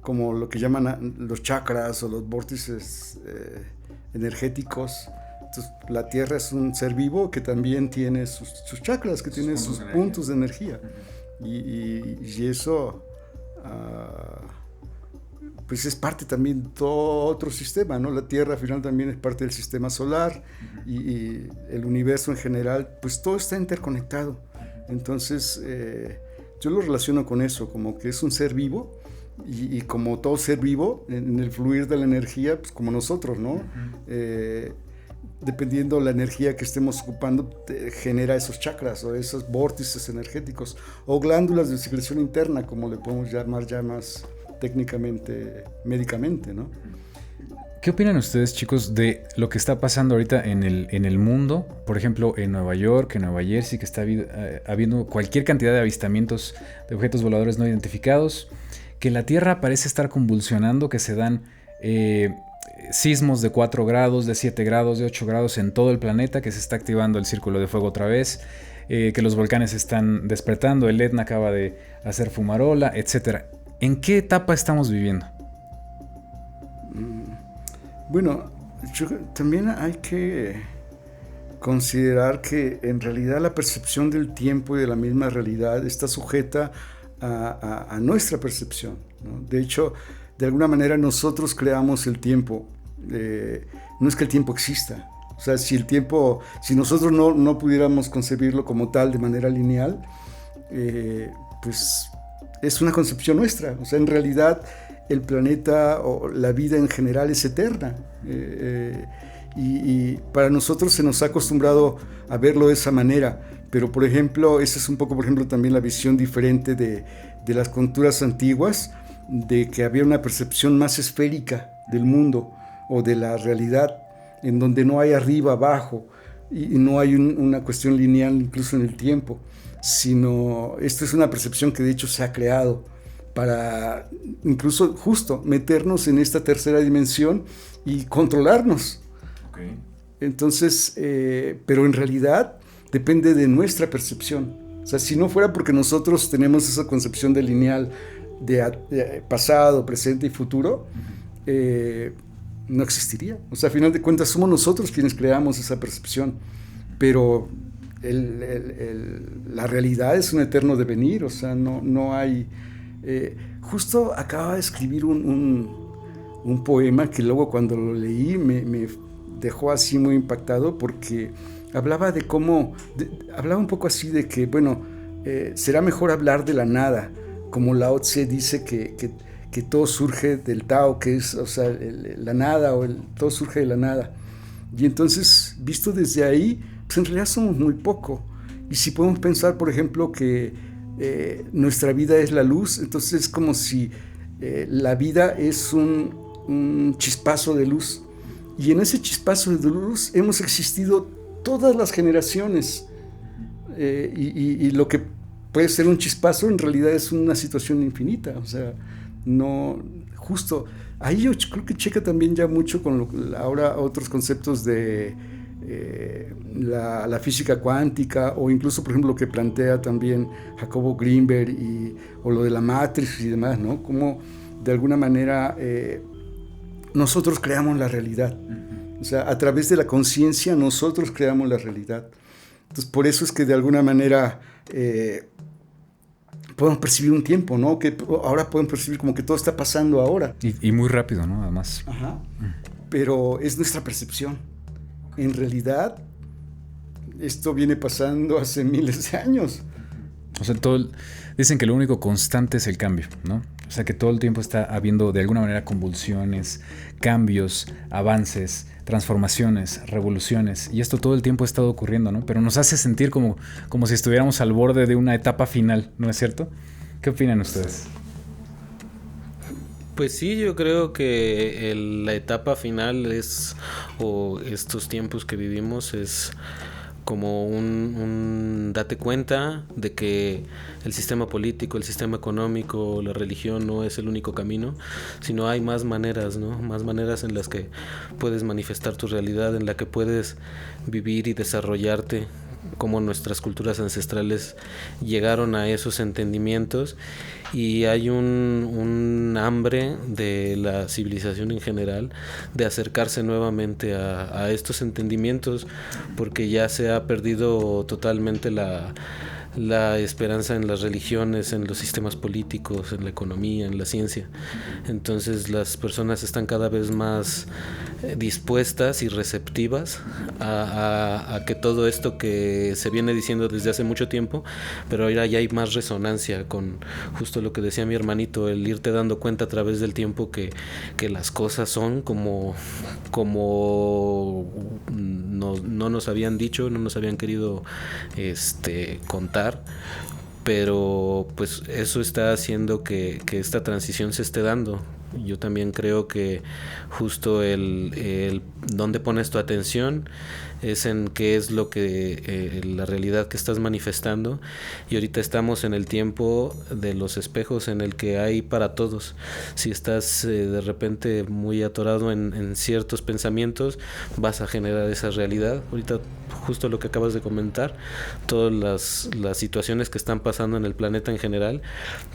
como lo que llaman los chakras o los vórtices energéticos. Entonces, la Tierra es un ser vivo que también tiene sus chakras, que tiene sus puntos de energía. Y eso pues es parte también de todo otro sistema, ¿no? La Tierra al final también es parte del sistema solar y el universo en general, pues todo está interconectado. Entonces, yo lo relaciono con eso, como que es un ser vivo y como todo ser vivo, en el fluir de la energía, pues como nosotros, ¿no? Dependiendo de la energía que estemos ocupando, genera esos chakras o esos vórtices energéticos o glándulas de secreción interna, como le podemos llamar ya más técnicamente, médicamente, ¿no? ¿Qué opinan ustedes, chicos, de lo que está pasando ahorita en el mundo? Por ejemplo, en Nueva York, en Nueva Jersey, que está habiendo cualquier cantidad de avistamientos de objetos voladores no identificados, que la Tierra parece estar convulsionando, que se dan sismos de 4 grados, de 7 grados, de 8 grados en todo el planeta, que se está activando el círculo de fuego otra vez, que los volcanes están despertando, el Etna acaba de hacer fumarola, etc. ¿En qué etapa estamos viviendo? Bueno, también hay que considerar que en realidad la percepción del tiempo y de la misma realidad está sujeta a nuestra percepción, ¿no? De hecho, de alguna manera nosotros creamos el tiempo. No es que el tiempo exista. O sea, si nosotros no pudiéramos concebirlo como tal de manera lineal, pues es una concepción nuestra. O sea, en realidad el planeta o la vida en general es eterna. Y para nosotros se nos ha acostumbrado a verlo de esa manera. Pero, por ejemplo, esa es un poco, por ejemplo, también la visión diferente de las culturas antiguas, de que había una percepción más esférica del mundo o de la realidad, en donde no hay arriba, abajo, y no hay una cuestión lineal incluso en el tiempo, sino esto es una percepción que de hecho se ha creado para incluso justo meternos en esta tercera dimensión y controlarnos. Okay. Entonces, pero en realidad depende de nuestra percepción. O sea, si no fuera porque nosotros tenemos esa concepción de lineal de pasado, presente y futuro, no existiría. O sea, a final de cuentas somos nosotros quienes creamos esa percepción, pero la realidad es un eterno devenir. O sea, no hay... justo acababa de escribir un poema que luego cuando lo leí me dejó así muy impactado, porque hablaba de cómo... hablaba un poco así de que, bueno, será mejor hablar de la nada, como Lao Tse dice que todo surge del Tao, que es, o sea, la nada, todo surge de la nada. Y entonces, visto desde ahí, pues en realidad somos muy poco. Y si podemos pensar, por ejemplo, que nuestra vida es la luz, entonces es como si la vida es un chispazo de luz. Y en ese chispazo de luz hemos existido todas las generaciones. Y lo que puede ser un chispazo en realidad es una situación infinita. O sea, no, justo ahí yo creo que checa también ya mucho con ahora otros conceptos de la física cuántica, o incluso por ejemplo lo que plantea también Jacobo Greenberg o lo de la Matrix y demás, ¿no? Como de alguna manera nosotros creamos la realidad. O sea, a través de la conciencia nosotros creamos la realidad. Entonces, por eso es que de alguna manera podemos percibir un tiempo, ¿no? Que ahora podemos percibir como que todo está pasando ahora. Y muy rápido, ¿no? Además. Ajá. Pero es nuestra percepción. En realidad, esto viene pasando hace miles de años. O sea, dicen que lo único constante es el cambio, ¿no? O sea que todo el tiempo está habiendo de alguna manera convulsiones, cambios, avances, transformaciones, revoluciones, y esto todo el tiempo ha estado ocurriendo, ¿no? Pero nos hace sentir como si estuviéramos al borde de una etapa final, ¿no es cierto? ¿Qué opinan ustedes? Pues sí, yo creo que la etapa final o estos tiempos que vivimos es como un date cuenta de que el sistema político, el sistema económico, la religión no es el único camino, sino hay más maneras, ¿no? Más maneras en las que puedes manifestar tu realidad, en la que puedes vivir y desarrollarte, como nuestras culturas ancestrales llegaron a esos entendimientos, y hay un hambre de la civilización en general de acercarse nuevamente a estos entendimientos, porque ya se ha perdido totalmente la esperanza en las religiones, en los sistemas políticos, en la economía, en la ciencia. Entonces las personas están cada vez más dispuestas y receptivas a que todo esto que se viene diciendo desde hace mucho tiempo, pero ahora ya hay más resonancia con justo lo que decía mi hermanito, el irte dando cuenta a través del tiempo que las cosas son como no nos habían dicho, no nos habían querido contar, pero pues eso está haciendo que esta transición se esté dando. Yo también creo que justo el dónde pones tu atención es en qué es lo que la realidad que estás manifestando, y ahorita estamos en el tiempo de los espejos, en el que hay para todos. Si estás de repente muy atorado en ciertos pensamientos, vas a generar esa realidad. Ahorita justo lo que acabas de comentar, todas las situaciones que están pasando en el planeta en general,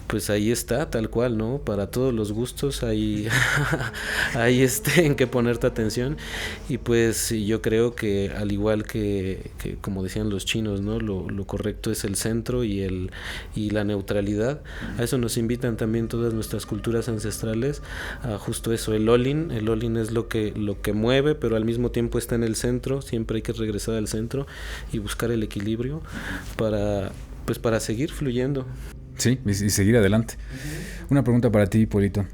pues ahí está, tal cual, ¿no? Para todos los gustos hay en qué ponerte atención. Y pues yo creo que al igual que como decían los chinos, ¿no? Lo correcto es el centro y la neutralidad. A eso nos invitan también todas nuestras culturas ancestrales, a justo eso, el all-in. El all-in es lo que mueve, pero al mismo tiempo está en el centro. Siempre hay que regresar al centro y buscar el equilibrio para seguir fluyendo. Sí, y seguir adelante. Una pregunta para ti, Polito.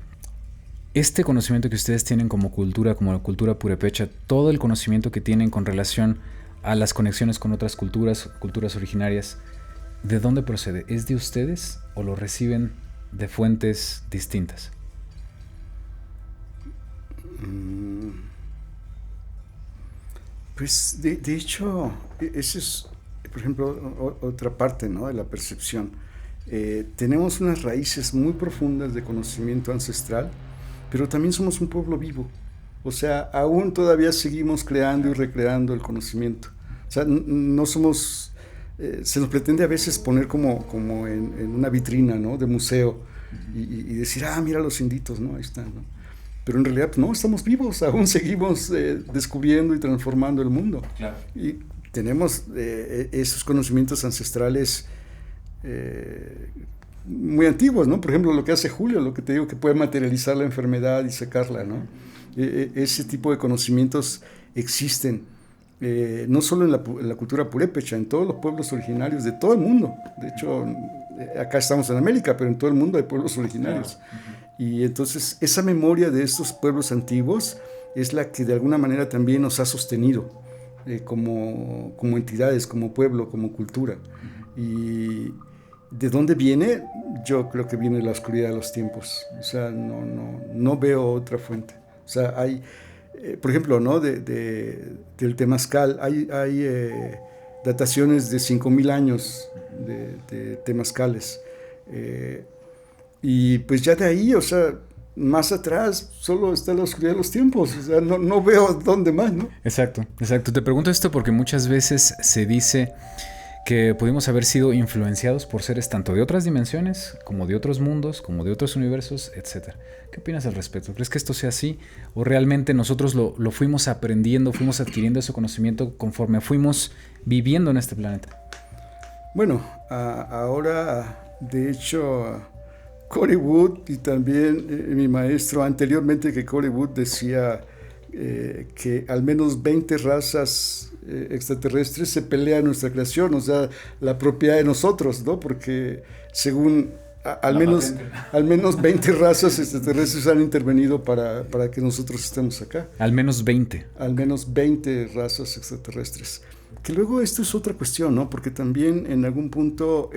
Este conocimiento que ustedes tienen como la cultura purépecha, todo el conocimiento que tienen con relación a las conexiones con otras culturas originarias, ¿de dónde procede? ¿Es de ustedes o lo reciben de fuentes distintas? Pues de hecho, esa es, por ejemplo, otra parte, ¿no?, de la percepción. Tenemos unas raíces muy profundas de conocimiento ancestral, pero también somos un pueblo vivo. O sea, aún todavía seguimos creando y recreando el conocimiento. O sea, no somos... se nos pretende a veces poner como en una vitrina, ¿no?, de museo, y decir, mira los inditos, ¿no?, ahí están, ¿no? Pero en realidad no, estamos vivos, aún seguimos descubriendo y transformando el mundo. Claro. Y tenemos esos conocimientos ancestrales muy antiguos, ¿no? Por ejemplo, lo que hace Julio, lo que te digo, que puede materializar la enfermedad y sacarla, ¿no? Ese tipo de conocimientos existen, no solo en la cultura purépecha, en todos los pueblos originarios de todo el mundo. De hecho, acá estamos en América, pero en todo el mundo hay pueblos originarios. Y entonces esa memoria de estos pueblos antiguos es la que de alguna manera también nos ha sostenido como entidades, como pueblo, como cultura. Y ¿de dónde viene? Yo creo que viene de la oscuridad de los tiempos. O sea, no veo otra fuente. O sea, hay, por ejemplo, ¿no?, del temazcal, hay dataciones de 5,000 años de temazcales. Y pues ya de ahí, o sea, más atrás solo está la oscuridad de los tiempos. O sea, no veo dónde más, ¿no? Exacto. Te pregunto esto porque muchas veces se dice que pudimos haber sido influenciados por seres tanto de otras dimensiones, como de otros mundos, como de otros universos, etc. ¿Qué opinas al respecto? ¿Crees que esto sea así? ¿O realmente nosotros lo fuimos aprendiendo, fuimos adquiriendo ese conocimiento conforme fuimos viviendo en este planeta? Bueno, ahora, de hecho, Cory Wood y también mi maestro anteriormente, que Cory Wood decía que al menos 20 razas extraterrestres se pelean nuestra creación, o sea, la propiedad de nosotros, ¿no? Porque según al menos 20 razas extraterrestres han intervenido para que nosotros estemos acá. Al menos 20. Al menos 20 razas extraterrestres. Que luego esto es otra cuestión, ¿no? Porque también en algún punto,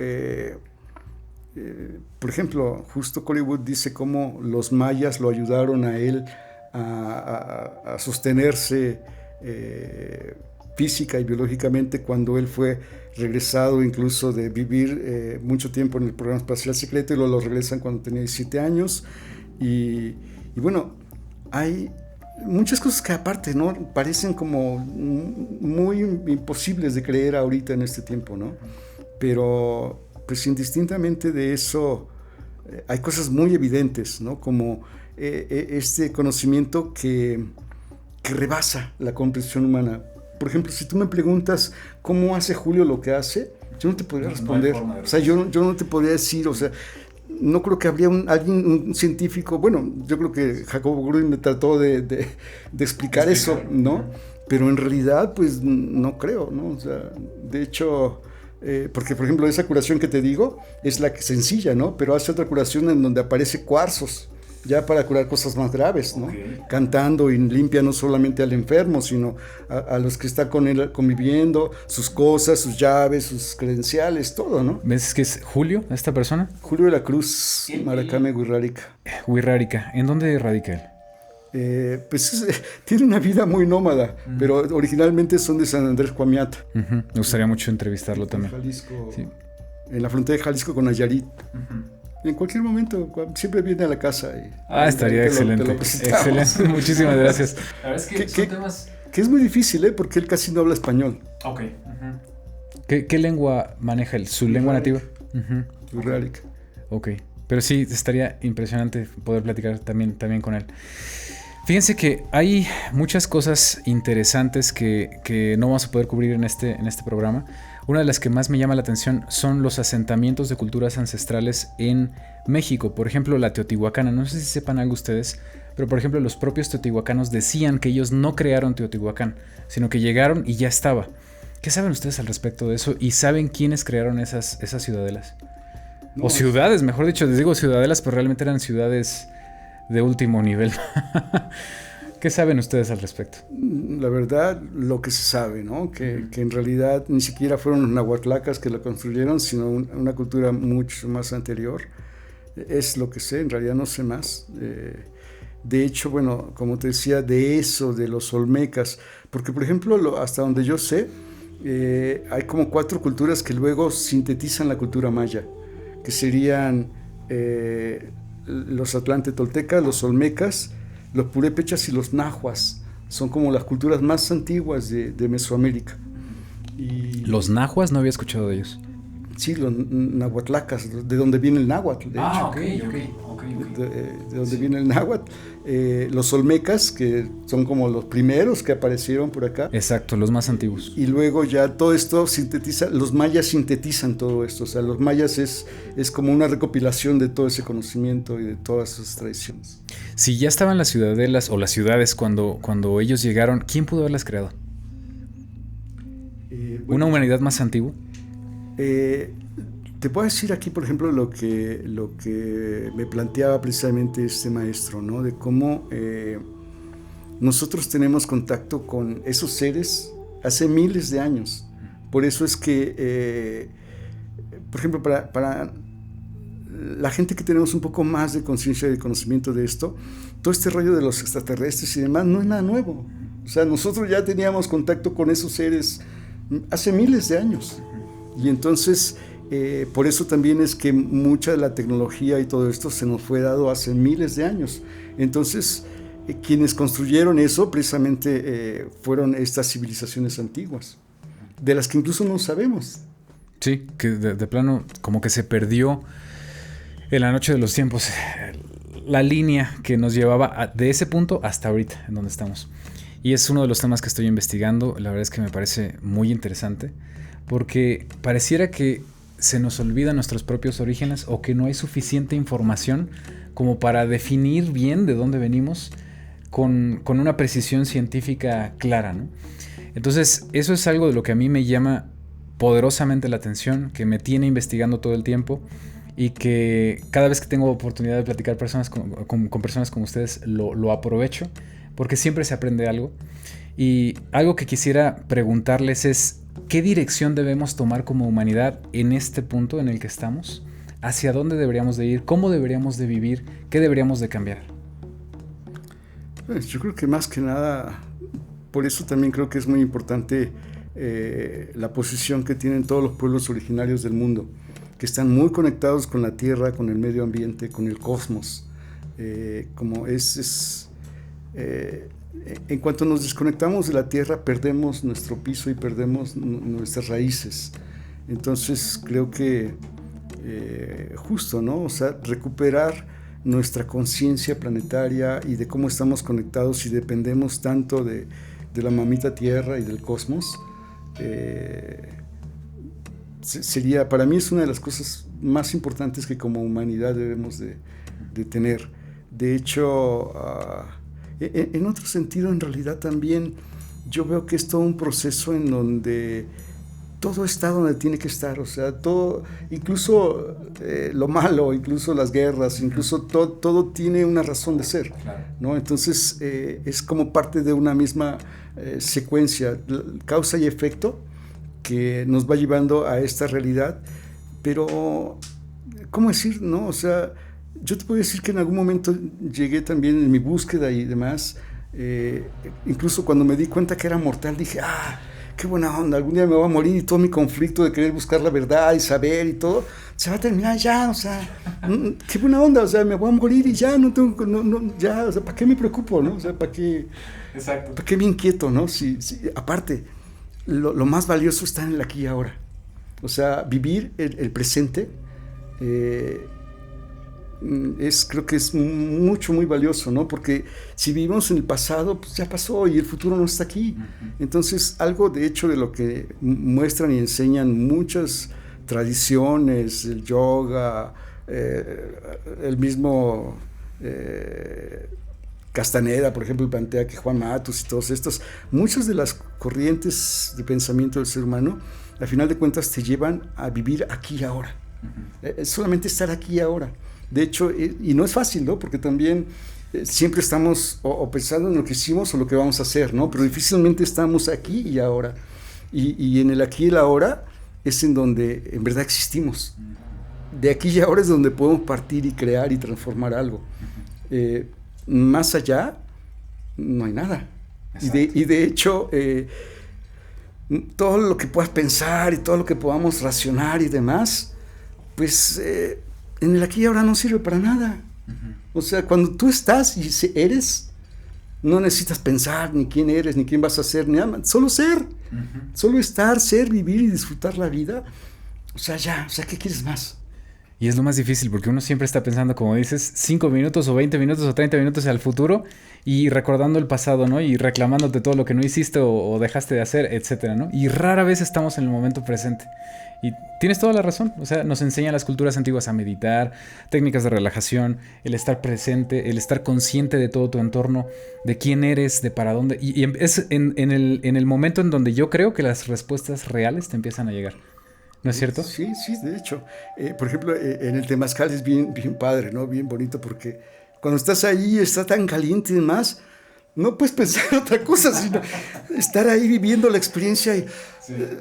por ejemplo, justo Hollywood dice cómo los mayas lo ayudaron a él a sostenerse física y biológicamente cuando él fue regresado incluso de vivir mucho tiempo en el programa espacial secreto y lo regresan cuando tenía 17 años y bueno, hay muchas cosas que aparte, ¿no? Parecen como muy imposibles de creer ahorita en este tiempo, ¿no? Pero pues indistintamente de eso hay cosas muy evidentes, ¿no? Como este conocimiento que rebasa la comprensión humana. Por ejemplo, si tú me preguntas cómo hace Julio lo que hace, yo no te podría responder. O sea, yo no te podría decir, o sea, no creo que habría un científico, bueno, yo creo que Jacobo Gruen me trató de explicar eso, ¿no? Pero en realidad, pues, no creo, ¿no? O sea, de hecho, porque, por ejemplo, esa curación que te digo es la que sencilla, ¿no? Pero hace otra curación en donde aparece cuarzos, ya para curar cosas más graves, ¿no? Okay. Cantando y limpia no solamente al enfermo, sino a los que están con él conviviendo, sus cosas, sus llaves, sus credenciales, todo, ¿no? ¿Ves que es Julio, esta persona? Julio de la Cruz, Maracame, Huirrárica. Huirrárica. ¿En dónde radica él? Pues tiene una vida muy nómada, pero originalmente son de San Andrés Cuamiata. Me gustaría mucho entrevistarlo también. Jalisco, sí. En la frontera de Jalisco con Nayarit. En cualquier momento, siempre viene a la casa. Estaría excelente. Excelente, muchísimas gracias. La verdad es que son temas... Que es muy difícil, porque él casi no habla español. Ok. ¿Qué lengua maneja él? ¿Su lengua nativa? Huirrárica. Ok. Pero sí, estaría impresionante poder platicar también con él. Fíjense que hay muchas cosas interesantes que no vamos a poder cubrir en este programa. Una de las que más me llama la atención son los asentamientos de culturas ancestrales en México. Por ejemplo, la teotihuacana. No sé si sepan algo ustedes, pero por ejemplo, los propios teotihuacanos decían que ellos no crearon Teotihuacán, sino que llegaron y ya estaba. ¿Qué saben ustedes al respecto de eso? ¿Y saben quiénes crearon esas ciudadelas? No, o ciudades, mejor dicho. Les digo ciudadelas, pero realmente eran ciudades de último nivel. ¿Qué saben ustedes al respecto? La verdad, lo que se sabe, ¿no? Que en realidad ni siquiera fueron los nahuatlacas que lo construyeron, sino una cultura mucho más anterior. Es lo que sé, en realidad no sé más. De hecho, bueno, como te decía, de eso, de los olmecas, porque por ejemplo, hasta donde yo sé, hay como 4 culturas que luego sintetizan la cultura maya, que serían los atlantes toltecas, los olmecas, los purépechas y los nahuas. Son como las culturas más antiguas de Mesoamérica. Y ¿los nahuas? No había escuchado de ellos. Sí, los nahuatlacas, de donde viene el náhuatl, de hecho. Ok. De donde viene el náhuatl. Los olmecas, que son como los primeros que aparecieron por acá. Exacto, los más antiguos. Y luego ya todo esto sintetiza, los mayas sintetizan todo esto. O sea, los mayas es como una recopilación de todo ese conocimiento y de todas esas tradiciones. Si ya estaban las ciudadelas o las ciudades cuando ellos llegaron, ¿quién pudo haberlas creado? ¿Una humanidad más antigua? Te puedo decir aquí, por ejemplo, lo que me planteaba precisamente este maestro, ¿no? De cómo nosotros tenemos contacto con esos seres hace miles de años. Por eso es que, por ejemplo, para la gente que tenemos un poco más de conciencia y de conocimiento de esto, todo este rollo de los extraterrestres y demás no es nada nuevo. O sea, nosotros ya teníamos contacto con esos seres hace miles de años. Y entonces, por eso también es que mucha de la tecnología y todo esto se nos fue dado hace miles de años. Entonces, quienes construyeron eso precisamente fueron estas civilizaciones antiguas, de las que incluso no sabemos. Sí, que de plano como que se perdió en la noche de los tiempos la línea que nos llevaba de ese punto hasta ahorita, en donde estamos. Y es uno de los temas que estoy investigando. La verdad es que me parece muy interesante, porque pareciera que se nos olvidan nuestros propios orígenes o que no hay suficiente información como para definir bien de dónde venimos con una precisión científica clara, ¿no? Entonces, eso es algo de lo que a mí me llama poderosamente la atención, que me tiene investigando todo el tiempo y que cada vez que tengo oportunidad de platicar con personas como ustedes lo aprovecho porque siempre se aprende algo. Y algo que quisiera preguntarles es ¿qué dirección debemos tomar como humanidad en este punto en el que estamos? ¿Hacia dónde deberíamos de ir? ¿Cómo deberíamos de vivir? ¿Qué deberíamos de cambiar? Pues yo creo que más que nada, por eso también creo que es muy importante la posición que tienen todos los pueblos originarios del mundo, que están muy conectados con la tierra, con el medio ambiente, con el cosmos. En cuanto nos desconectamos de la tierra, perdemos nuestro piso y perdemos nuestras raíces. Entonces creo que justo, ¿no? O sea, recuperar nuestra conciencia planetaria y de cómo estamos conectados y dependemos tanto de la mamita tierra y del cosmos, sería, para mí es una de las cosas más importantes que como humanidad debemos de tener. De hecho, en otro sentido, en realidad también yo veo que es todo un proceso en donde todo está donde tiene que estar, o sea, todo, incluso lo malo, incluso las guerras, incluso todo tiene una razón de ser, ¿no? Entonces es como parte de una misma secuencia, causa y efecto que nos va llevando a esta realidad, pero, ¿cómo decir, no? O sea, yo te puedo decir que en algún momento llegué también en mi búsqueda y demás, incluso cuando me di cuenta que era mortal, dije, qué buena onda, algún día me voy a morir y todo mi conflicto de querer buscar la verdad y saber y todo, se va a terminar ya, o sea, qué buena onda, o sea, me voy a morir y ya, ya, o sea, ¿para qué me preocupo, no? O sea, ¿para qué me inquieto, no? Aparte, lo más valioso está en el aquí y ahora, o sea, vivir el presente, creo que es muy valioso, ¿no? Porque si vivimos en el pasado, pues ya pasó y el futuro no está aquí. Entonces, algo de hecho de lo que muestran y enseñan muchas tradiciones, el yoga, el mismo Castaneda, por ejemplo, plantea que Juan Matus y todos estos, muchas de las corrientes de pensamiento del ser humano, al final de cuentas te llevan a vivir aquí y ahora. Solamente estar aquí y ahora. De hecho, y no es fácil, ¿no? Porque también siempre estamos o pensando en lo que hicimos o lo que vamos a hacer, ¿no? Pero difícilmente estamos aquí y ahora. Y en el aquí y el ahora es en donde en verdad existimos. De aquí y ahora es donde podemos partir y crear y transformar algo. Más allá, no hay nada. Y de hecho, todo lo que puedas pensar y todo lo que podamos racionar y demás, pues en el aquí y ahora no sirve para nada. O sea, cuando tú estás y eres, no necesitas pensar ni quién eres, ni quién vas a ser, ni nada, solo ser, solo estar, ser, vivir y disfrutar la vida. O sea, ya, o sea, ¿qué quieres más? Y es lo más difícil porque uno siempre está pensando, como dices, 5 minutos o 20 minutos o 30 minutos al futuro y recordando el pasado, ¿no? Y reclamándote todo lo que no hiciste o dejaste de hacer, etcétera, ¿no? Y rara vez estamos en el momento presente. Y tienes toda la razón, o sea, nos enseñan las culturas antiguas a meditar, técnicas de relajación, el estar presente, el estar consciente de todo tu entorno, de quién eres, de para dónde. Y es en el momento en donde yo creo que las respuestas reales te empiezan a llegar. ¿No es cierto? Sí, de hecho. Por ejemplo, en el temazcal es bien padre, ¿no? Bien bonito porque cuando estás ahí, está tan caliente y demás, no puedes pensar en otra cosa, sino estar ahí viviendo la experiencia y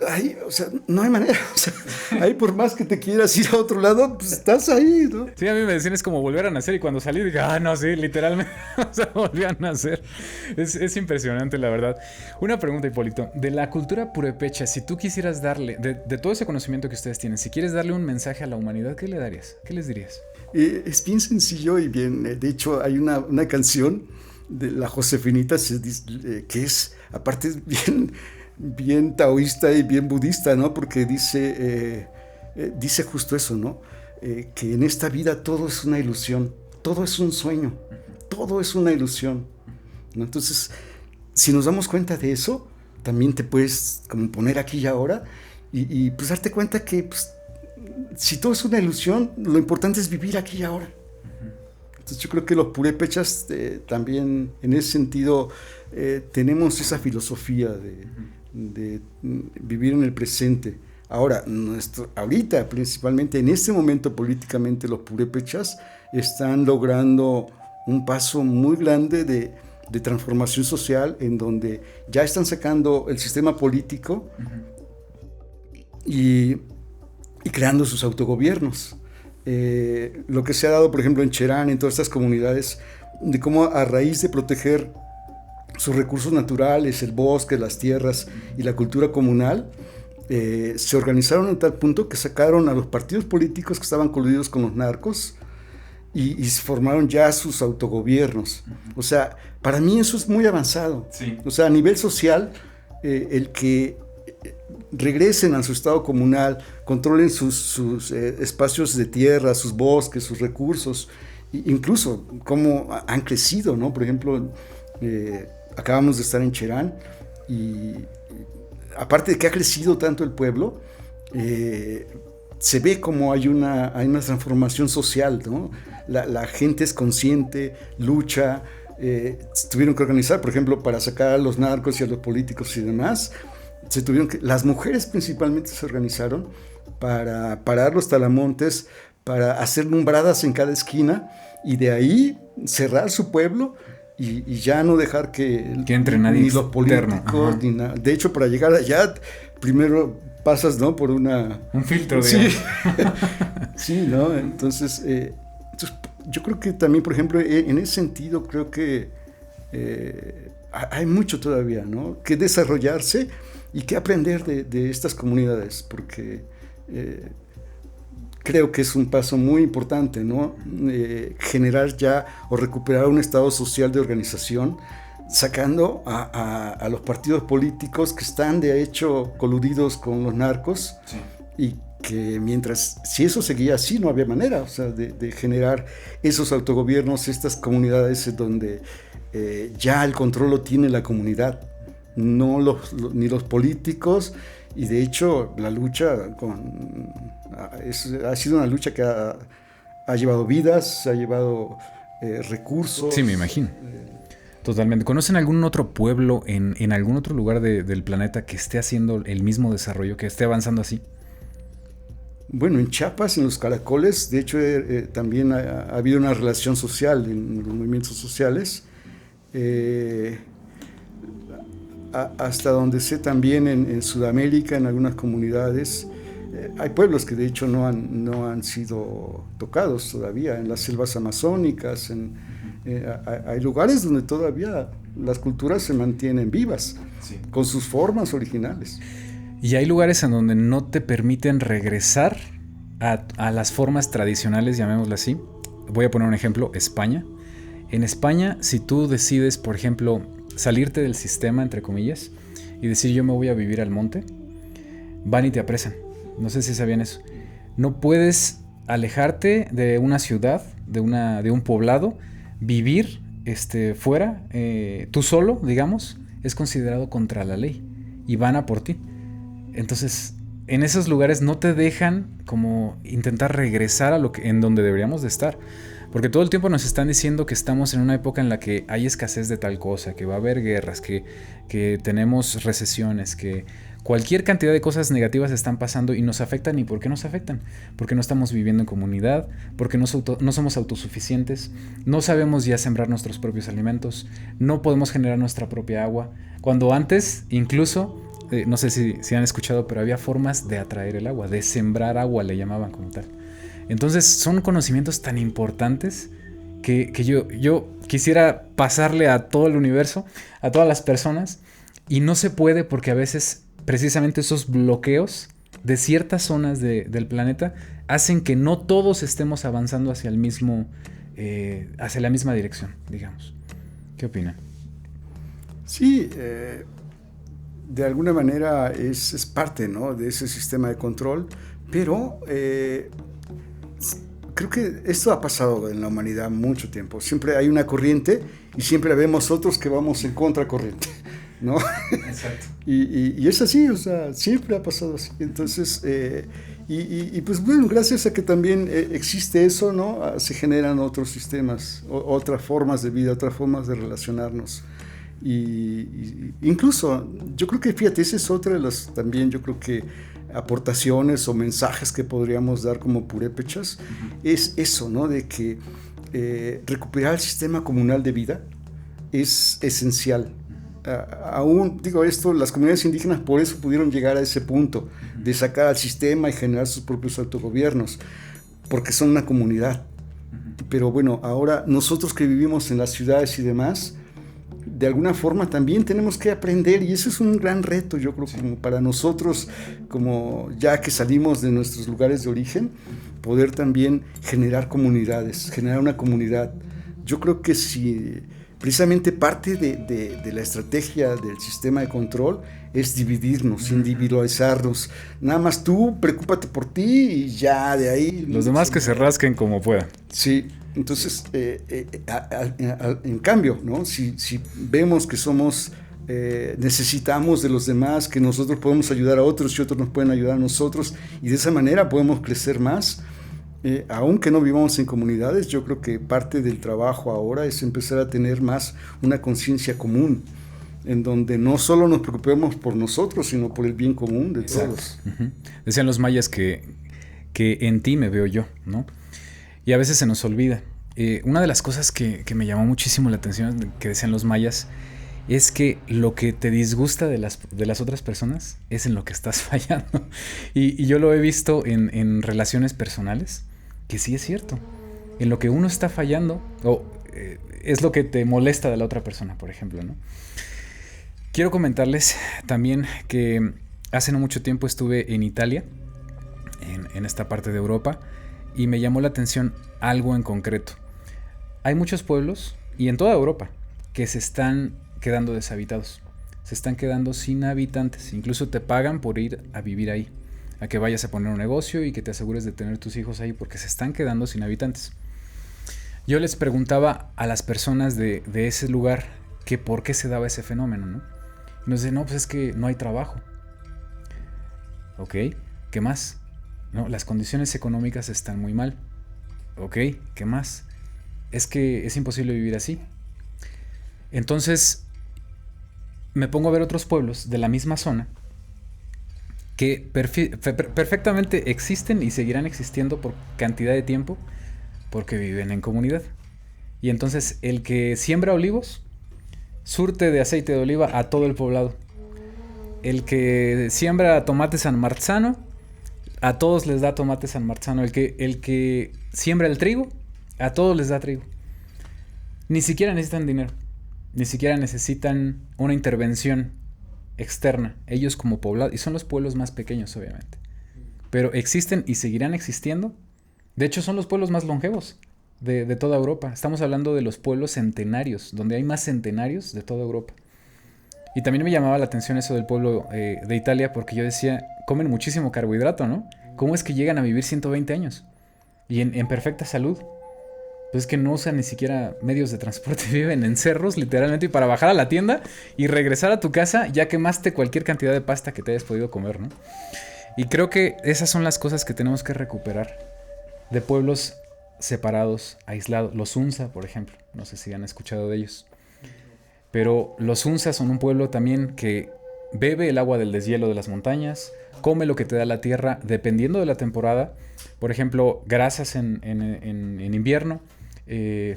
ahí, o sea, no hay manera, o sea, ahí por más que te quieras ir a otro lado, pues estás ahí, ¿no? Sí, a mí me decían es como volver a nacer y cuando salí dije, no, sí, literalmente, o sea, volví a nacer. Es impresionante, la verdad. Una pregunta, Hipólito, de la cultura purépecha, si tú quisieras darle, de todo ese conocimiento que ustedes tienen, si quieres darle un mensaje a la humanidad, ¿qué le darías? ¿Qué les dirías? Es bien sencillo y bien, de hecho hay una canción de la Josefinita que es, aparte bien taoísta y bien budista, ¿no? Porque dice justo eso, ¿no? Que en esta vida todo es una ilusión, todo es un sueño, todo es una ilusión, ¿no? Entonces, si nos damos cuenta de eso, también te puedes como poner aquí y ahora y pues darte cuenta que pues, si todo es una ilusión, lo importante es vivir aquí y ahora. Entonces yo creo que los purépechas también en ese sentido tenemos esa filosofía de vivir en el presente, Ahora, ahorita, principalmente en este momento políticamente, los purépechas están logrando un paso muy grande de transformación social, en donde ya están sacando el sistema político y creando sus autogobiernos. Lo que se ha dado, por ejemplo, en Cherán, en todas estas comunidades, de cómo a raíz de proteger sus recursos naturales, el bosque, las tierras y la cultura comunal, se organizaron en tal punto que sacaron a los partidos políticos que estaban coludidos con los narcos y formaron ya sus autogobiernos. O sea, para mí eso es muy avanzado. Sí. O sea, a nivel social, el que regresen a su estado comunal, controlen sus espacios de tierra, sus bosques, sus recursos, incluso cómo han crecido, ¿no? Por ejemplo, acabamos de estar en Cherán y aparte de que ha crecido tanto el pueblo, se ve como hay una transformación social, ¿no? La gente es consciente, lucha, tuvieron que organizar, por ejemplo, para sacar a los narcos y a los políticos y demás, las mujeres principalmente se organizaron para parar los talamontes, para hacer lumbradas en cada esquina y de ahí cerrar su pueblo y ya no dejar que entre nadie ni los políticos ni nada. De hecho, para llegar allá primero pasas, ¿no?, por un filtro, digamos. Sí. Sí, ¿no? Entonces, yo creo que también, por ejemplo, en ese sentido creo que hay mucho todavía, ¿no?, que desarrollarse y que aprender de estas comunidades, porque creo que es un paso muy importante, ¿no? Generar ya o recuperar un estado social de organización, sacando a los partidos políticos que están de hecho coludidos con los narcos. Sí. Y que si eso seguía así, no había manera, o sea, de generar esos autogobiernos, estas comunidades donde ya el control lo tiene la comunidad, no ni los políticos. Y de hecho la lucha ha sido una lucha que ha llevado vidas, ha llevado recursos. Sí, me imagino. Totalmente. ¿Conocen algún otro pueblo en algún otro lugar del planeta que esté haciendo el mismo desarrollo, que esté avanzando así? Bueno, en Chiapas, en los Caracoles, de hecho también ha habido una relación social en los movimientos sociales. Hasta donde sé también en Sudamérica, en algunas comunidades, hay pueblos que de hecho no han sido tocados todavía, en las selvas amazónicas, hay lugares donde todavía las culturas se mantienen vivas, sí, con sus formas originales. Y hay lugares en donde no te permiten regresar a las formas tradicionales, llamémoslo así. Voy a poner un ejemplo, España. En España, si tú decides, por ejemplo, salirte del sistema, entre comillas, y decir yo me voy a vivir al monte, van y te apresan. No sé si sabían eso. No puedes alejarte de una ciudad, de un poblado, vivir fuera, tú solo, digamos, es considerado contra la ley y van a por ti. Entonces, en esos lugares no te dejan como intentar regresar a en donde deberíamos de estar. Porque todo el tiempo nos están diciendo que estamos en una época en la que hay escasez de tal cosa, que va a haber guerras, que tenemos recesiones, que cualquier cantidad de cosas negativas están pasando y nos afectan. ¿Y por qué nos afectan? Porque no estamos viviendo en comunidad, porque no somos autosuficientes, no sabemos ya sembrar nuestros propios alimentos, no podemos generar nuestra propia agua. Cuando antes, incluso, no sé si han escuchado, pero había formas de atraer el agua, de sembrar agua, le llamaban como tal. Entonces son conocimientos tan importantes que yo quisiera pasarle a todo el universo, a todas las personas, y no se puede porque a veces precisamente esos bloqueos de ciertas zonas del planeta hacen que no todos estemos avanzando hacia la misma dirección, digamos. ¿Qué opinan? Sí, de alguna manera es parte, ¿no?, de ese sistema de control, pero creo que esto ha pasado en la humanidad mucho tiempo. Siempre hay una corriente y siempre vemos otros que vamos en contracorriente, ¿no? Exacto. Y es así, o sea, siempre ha pasado así. Entonces, pues bueno, gracias a que también existe eso, ¿no?, se generan otros sistemas, otras formas de vida, otras formas de relacionarnos. Y incluso, yo creo que, fíjate, esa es otra de las, también yo creo que aportaciones o mensajes que podríamos dar como purépechas, es eso, ¿no? De que recuperar el sistema comunal de vida es esencial. Aún, digo esto, las comunidades indígenas por eso pudieron llegar a ese punto de sacar al sistema y generar sus propios autogobiernos, porque son una comunidad. Pero bueno, ahora nosotros que vivimos en las ciudades y demás, de alguna forma también tenemos que aprender, y eso es un gran reto, yo creo, como para nosotros, como ya que salimos de nuestros lugares de origen, poder también generar comunidades, generar una comunidad. Yo creo que si precisamente parte de la estrategia del sistema de control es dividirnos, individualizarnos. Nada más tú, preocúpate por ti y ya de ahí... Los demás que se rasquen como puedan. Sí, entonces, en cambio, ¿no? Si vemos que somos... necesitamos de los demás, que nosotros podemos ayudar a otros y otros nos pueden ayudar a nosotros, y de esa manera podemos crecer más. Aunque no vivamos en comunidades, yo creo que parte del trabajo ahora es empezar a tener más una conciencia común, en donde no solo nos preocupemos por nosotros, sino por el bien común de todos. Uh-huh. Decían los mayas que en ti me veo yo, ¿no? Y a veces se nos olvida. Una de las cosas que me llamó muchísimo la atención que decían los mayas es que lo que te disgusta de las otras personas es en lo que estás fallando. Y yo lo he visto en relaciones personales, que sí es cierto. En lo que uno está fallando, es lo que te molesta de la otra persona, por ejemplo, ¿no? Quiero comentarles también que hace no mucho tiempo estuve en Italia, en esta parte de Europa, y me llamó la atención algo en concreto. Hay muchos pueblos, y en toda Europa, que se están quedando deshabitados. Se están quedando sin habitantes. Incluso te pagan por ir a vivir ahí, a que vayas a poner un negocio y que te asegures de tener tus hijos ahí, porque se están quedando sin habitantes. Yo les preguntaba a las personas de ese lugar que por qué se daba ese fenómeno, ¿no? Y nos dicen, no, pues es que no hay trabajo. Ok, ¿qué más? No, las condiciones económicas están muy mal. Ok, ¿qué más? Es que es imposible vivir así. Entonces me pongo a ver otros pueblos de la misma zona que perfectamente existen y seguirán existiendo por cantidad de tiempo porque viven en comunidad. Y entonces el que siembra olivos surte de aceite de oliva a todo el poblado. El que siembra tomate San Marzano, a todos les da tomate San Marzano. El que siembra el trigo, a todos les da trigo. Ni siquiera necesitan dinero. Ni siquiera necesitan una intervención externa. Ellos como poblado, y son los pueblos más pequeños obviamente, pero existen y seguirán existiendo. De hecho son los pueblos más longevos de toda Europa. Estamos hablando de los pueblos centenarios, donde hay más centenarios de toda Europa. Y también me llamaba la atención eso del pueblo de Italia, porque yo decía, comen muchísimo carbohidrato, ¿no? ¿Cómo es que llegan a vivir 120 años? Y en perfecta salud. Pues es que no usan ni siquiera medios de transporte, viven en cerros literalmente, y para bajar a la tienda y regresar a tu casa ya quemaste cualquier cantidad de pasta que te hayas podido comer, ¿no? Y creo que esas son las cosas que tenemos que recuperar de pueblos separados, aislados. Los Hunza, por ejemplo, no sé si han escuchado de ellos, pero los Hunza son un pueblo también que bebe el agua del deshielo de las montañas, come lo que te da la tierra dependiendo de la temporada. Por ejemplo, grasas en invierno,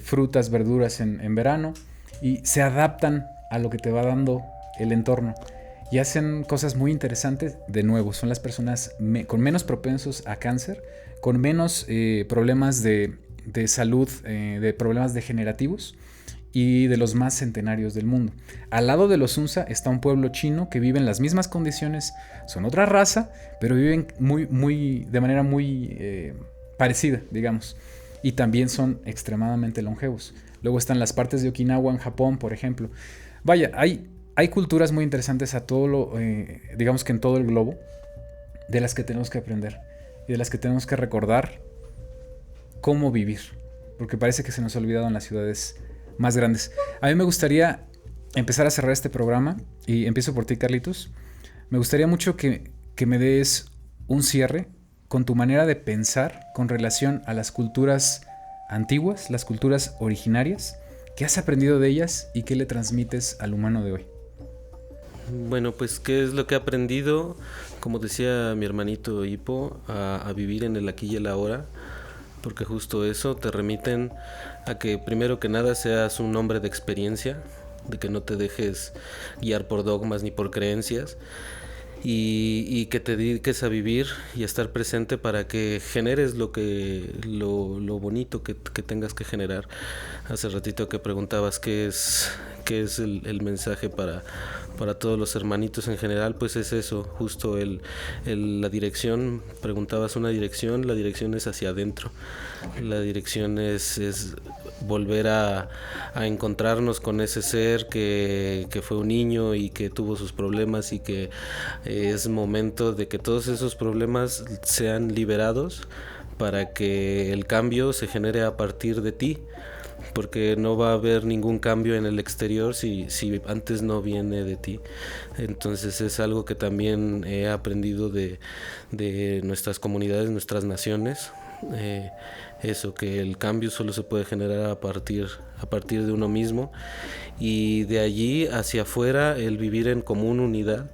frutas, verduras en verano, y se adaptan a lo que te va dando el entorno y hacen cosas muy interesantes. De nuevo, son las personas con menos propensos a cáncer, con menos problemas de salud, de problemas degenerativos, y de los más centenarios del mundo. Al lado de los Hunza está un pueblo chino que vive en las mismas condiciones, son otra raza, pero viven de manera muy parecida, digamos, y también son extremadamente longevos. Luego están las partes de Okinawa en Japón, por ejemplo. Vaya, hay culturas muy interesantes digamos que en todo el globo, de las que tenemos que aprender y de las que tenemos que recordar cómo vivir, porque parece que se nos ha olvidado en las ciudades más grandes. A mí me gustaría empezar a cerrar este programa, y empiezo por ti, Carlitos. Me gustaría mucho que me des un cierre con tu manera de pensar con relación a las culturas antiguas, las culturas originarias. ¿Qué has aprendido de ellas y qué le transmites al humano de hoy? Bueno, pues, ¿qué es lo que he aprendido? Como decía mi hermanito Hippo, a vivir en el aquí y el ahora, porque justo eso te remiten a que primero que nada seas un hombre de experiencia, de que no te dejes guiar por dogmas ni por creencias, y que te dediques a vivir y a estar presente para que generes lo bonito que tengas que generar. Hace ratito que preguntabas qué es el mensaje para todos los hermanitos en general, pues es eso, justo la dirección. Preguntabas una dirección, la dirección es hacia adentro. La dirección es volver a encontrarnos con ese ser que fue un niño y que tuvo sus problemas, y que es momento de que todos esos problemas sean liberados para que el cambio se genere a partir de ti, porque no va a haber ningún cambio en el exterior si antes no viene de ti. Entonces es algo que también he aprendido de nuestras comunidades, nuestras naciones. Eso, que el cambio solo se puede generar a partir de uno mismo, y de allí hacia afuera el vivir en común unidad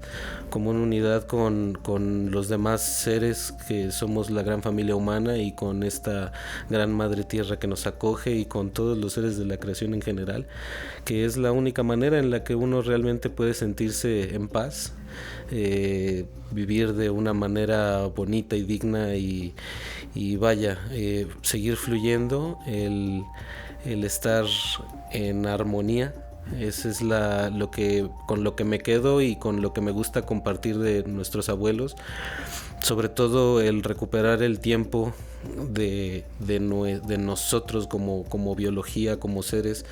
con los demás seres que somos la gran familia humana, y con esta gran madre tierra que nos acoge, y con todos los seres de la creación en general, que es la única manera en la que uno realmente puede sentirse en paz, vivir de una manera bonita y digna, y vaya, seguir fluyendo, el estar en armonía. Ese es con lo que me quedo y con lo que me gusta compartir de nuestros abuelos, sobre todo el recuperar el tiempo de nosotros como biología, como seres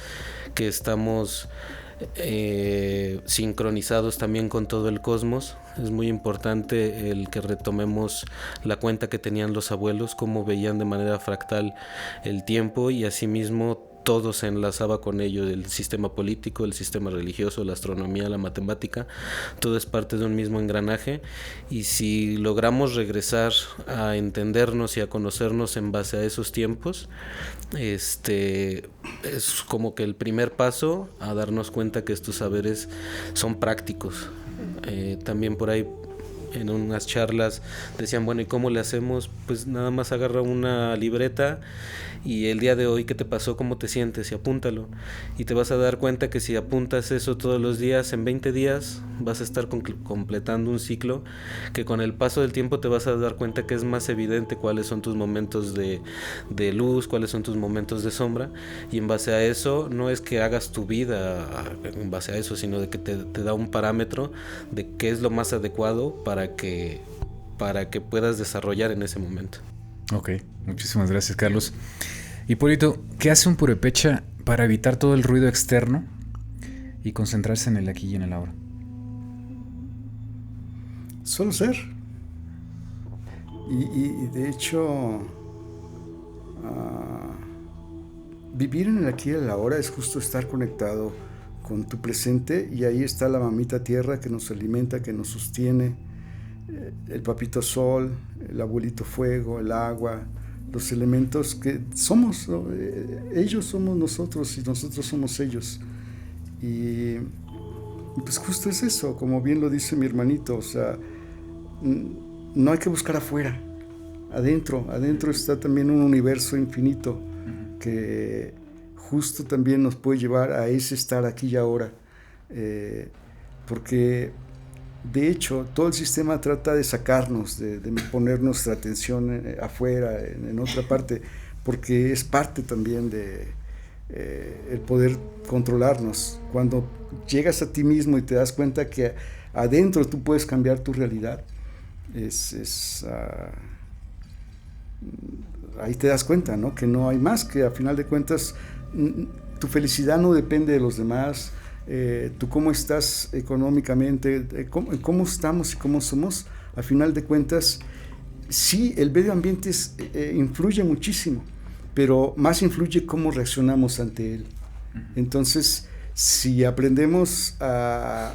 que estamos sincronizados también con todo el cosmos. Es muy importante el que retomemos la cuenta que tenían los abuelos, cómo veían de manera fractal el tiempo, y asimismo todo se enlazaba con ello: el sistema político, el sistema religioso, la astronomía, la matemática. Todo es parte de un mismo engranaje, y si logramos regresar a entendernos y a conocernos en base a esos tiempos, es como que el primer paso a darnos cuenta que estos saberes son prácticos. También por ahí en unas charlas decían, bueno, ¿y cómo le hacemos? Pues nada más agarra una libreta y el día de hoy, ¿qué te pasó? ¿Cómo te sientes? Y apúntalo. Y te vas a dar cuenta que si apuntas eso todos los días, en 20 días vas a estar completando un ciclo, que con el paso del tiempo te vas a dar cuenta que es más evidente cuáles son tus momentos de luz, cuáles son tus momentos de sombra, y en base a eso no es que hagas tu vida en base a eso, sino de que te da un parámetro de qué es lo más adecuado para que puedas desarrollar en ese momento. Ok, muchísimas gracias, Carlos. Hipólito, ¿qué hace un purépecha para evitar todo el ruido externo y concentrarse en el aquí y en el ahora? Solo ser. Y de hecho, vivir en el aquí y el ahora es justo estar conectado con tu presente, y ahí está la mamita tierra que nos alimenta, que nos sostiene, el papito sol, el abuelito fuego, el agua, los elementos que somos, ¿no? Ellos somos nosotros y nosotros somos ellos. Y pues justo es eso, como bien lo dice mi hermanito, o sea, no hay que buscar afuera, adentro está también un universo infinito que justo también nos puede llevar a ese estar aquí y ahora, porque de hecho todo el sistema trata de sacarnos, de poner nuestra atención afuera, en otra parte, porque es parte también de el poder controlarnos. Cuando llegas a ti mismo y te das cuenta que adentro tú puedes cambiar tu realidad, ahí te das cuenta, ¿no? Que no hay más, que a final de cuentas tu felicidad no depende de los demás, tú cómo estás económicamente, cómo estamos y cómo somos, a final de cuentas sí, el medio ambiente influye muchísimo, pero más influye cómo reaccionamos ante él. Entonces, si aprendemos a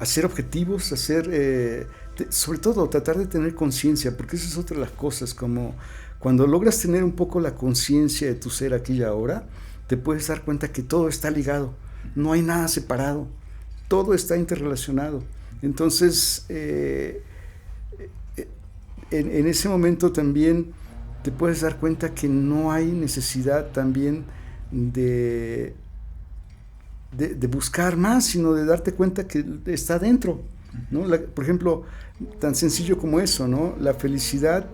ser objetivos, sobre todo tratar de tener conciencia, porque esa es otra de las cosas, como cuando logras tener un poco la conciencia de tu ser aquí y ahora, te puedes dar cuenta que todo está ligado, no hay nada separado, todo está interrelacionado. Entonces, en ese momento también te puedes dar cuenta que no hay necesidad también de buscar más, sino de darte cuenta que está dentro, ¿no? Por ejemplo, tan sencillo como eso, ¿no? La felicidad,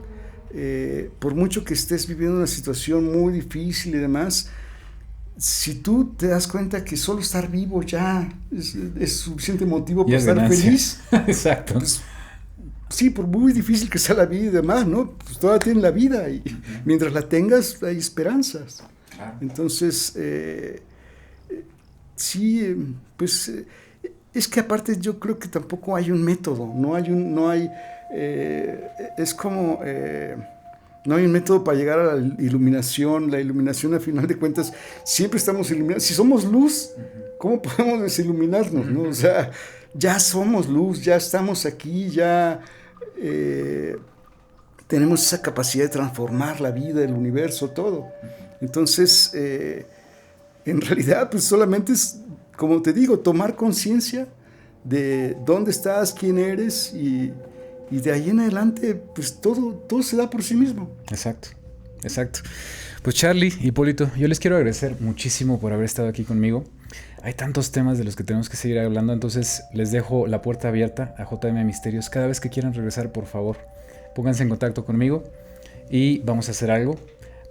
por mucho que estés viviendo una situación muy difícil y demás, si tú te das cuenta que solo estar vivo ya es suficiente motivo para estar feliz. Exacto. Pues, sí, por muy difícil que sea la vida y demás, ¿no? Pues todavía tienes la vida y mientras la tengas hay esperanzas. Entonces, sí, pues es que aparte yo creo que tampoco hay un método, es como no hay un método para llegar a la iluminación a final de cuentas siempre estamos iluminados. Si somos luz, ¿cómo podemos desiluminarnos, no? O sea, ya somos luz, ya estamos aquí, ya tenemos esa capacidad de transformar la vida, el universo, todo. Entonces, en realidad, pues solamente es, como te digo, tomar conciencia de dónde estás, quién eres y de ahí en adelante, pues todo se da por sí mismo. Exacto. Pues Charlie, Hipólito, yo les quiero agradecer muchísimo por haber estado aquí conmigo. Hay tantos temas de los que tenemos que seguir hablando, entonces les dejo la puerta abierta a JM Misterios. Cada vez que quieran regresar, por favor, pónganse en contacto conmigo y vamos a hacer algo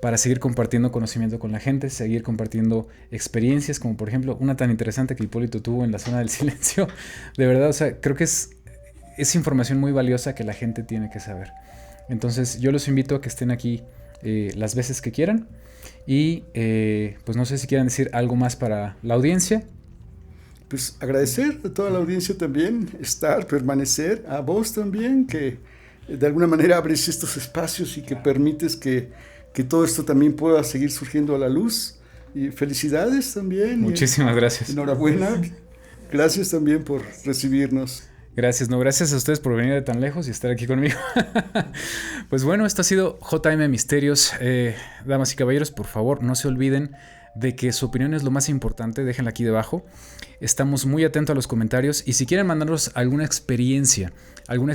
para seguir compartiendo conocimiento con la gente, seguir compartiendo experiencias, como por ejemplo una tan interesante que Hipólito tuvo en la zona del silencio. De verdad, o sea, creo que es información muy valiosa que la gente tiene que saber. Entonces yo los invito a que estén aquí las veces que quieran y pues no sé si quieran decir algo más para la audiencia. Pues agradecer a toda la audiencia también, permanecer, a vos también, que de alguna manera abres estos espacios y que permites que todo esto también pueda seguir surgiendo a la luz. Y felicidades también. Muchísimas gracias. Enhorabuena. Gracias también por recibirnos. Gracias a ustedes por venir de tan lejos y estar aquí conmigo. Pues bueno, esto ha sido JM Misterios. Damas y caballeros, por favor, no se olviden de que su opinión es lo más importante. Déjenla aquí debajo. Estamos muy atentos a los comentarios y si quieren mandarnos alguna experiencia, alguna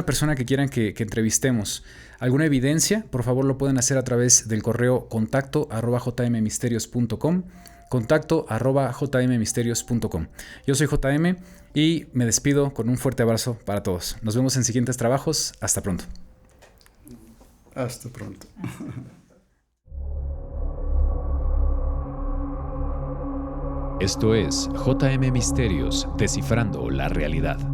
persona que quieran que entrevistemos, alguna evidencia, por favor lo pueden hacer a través del correo contacto@jmmisterios.com, contacto@jmmisterios.com. Yo soy JM y me despido con un fuerte abrazo para todos. Nos vemos en siguientes trabajos. Hasta pronto. Hasta pronto. Esto es JM Misterios, descifrando la realidad.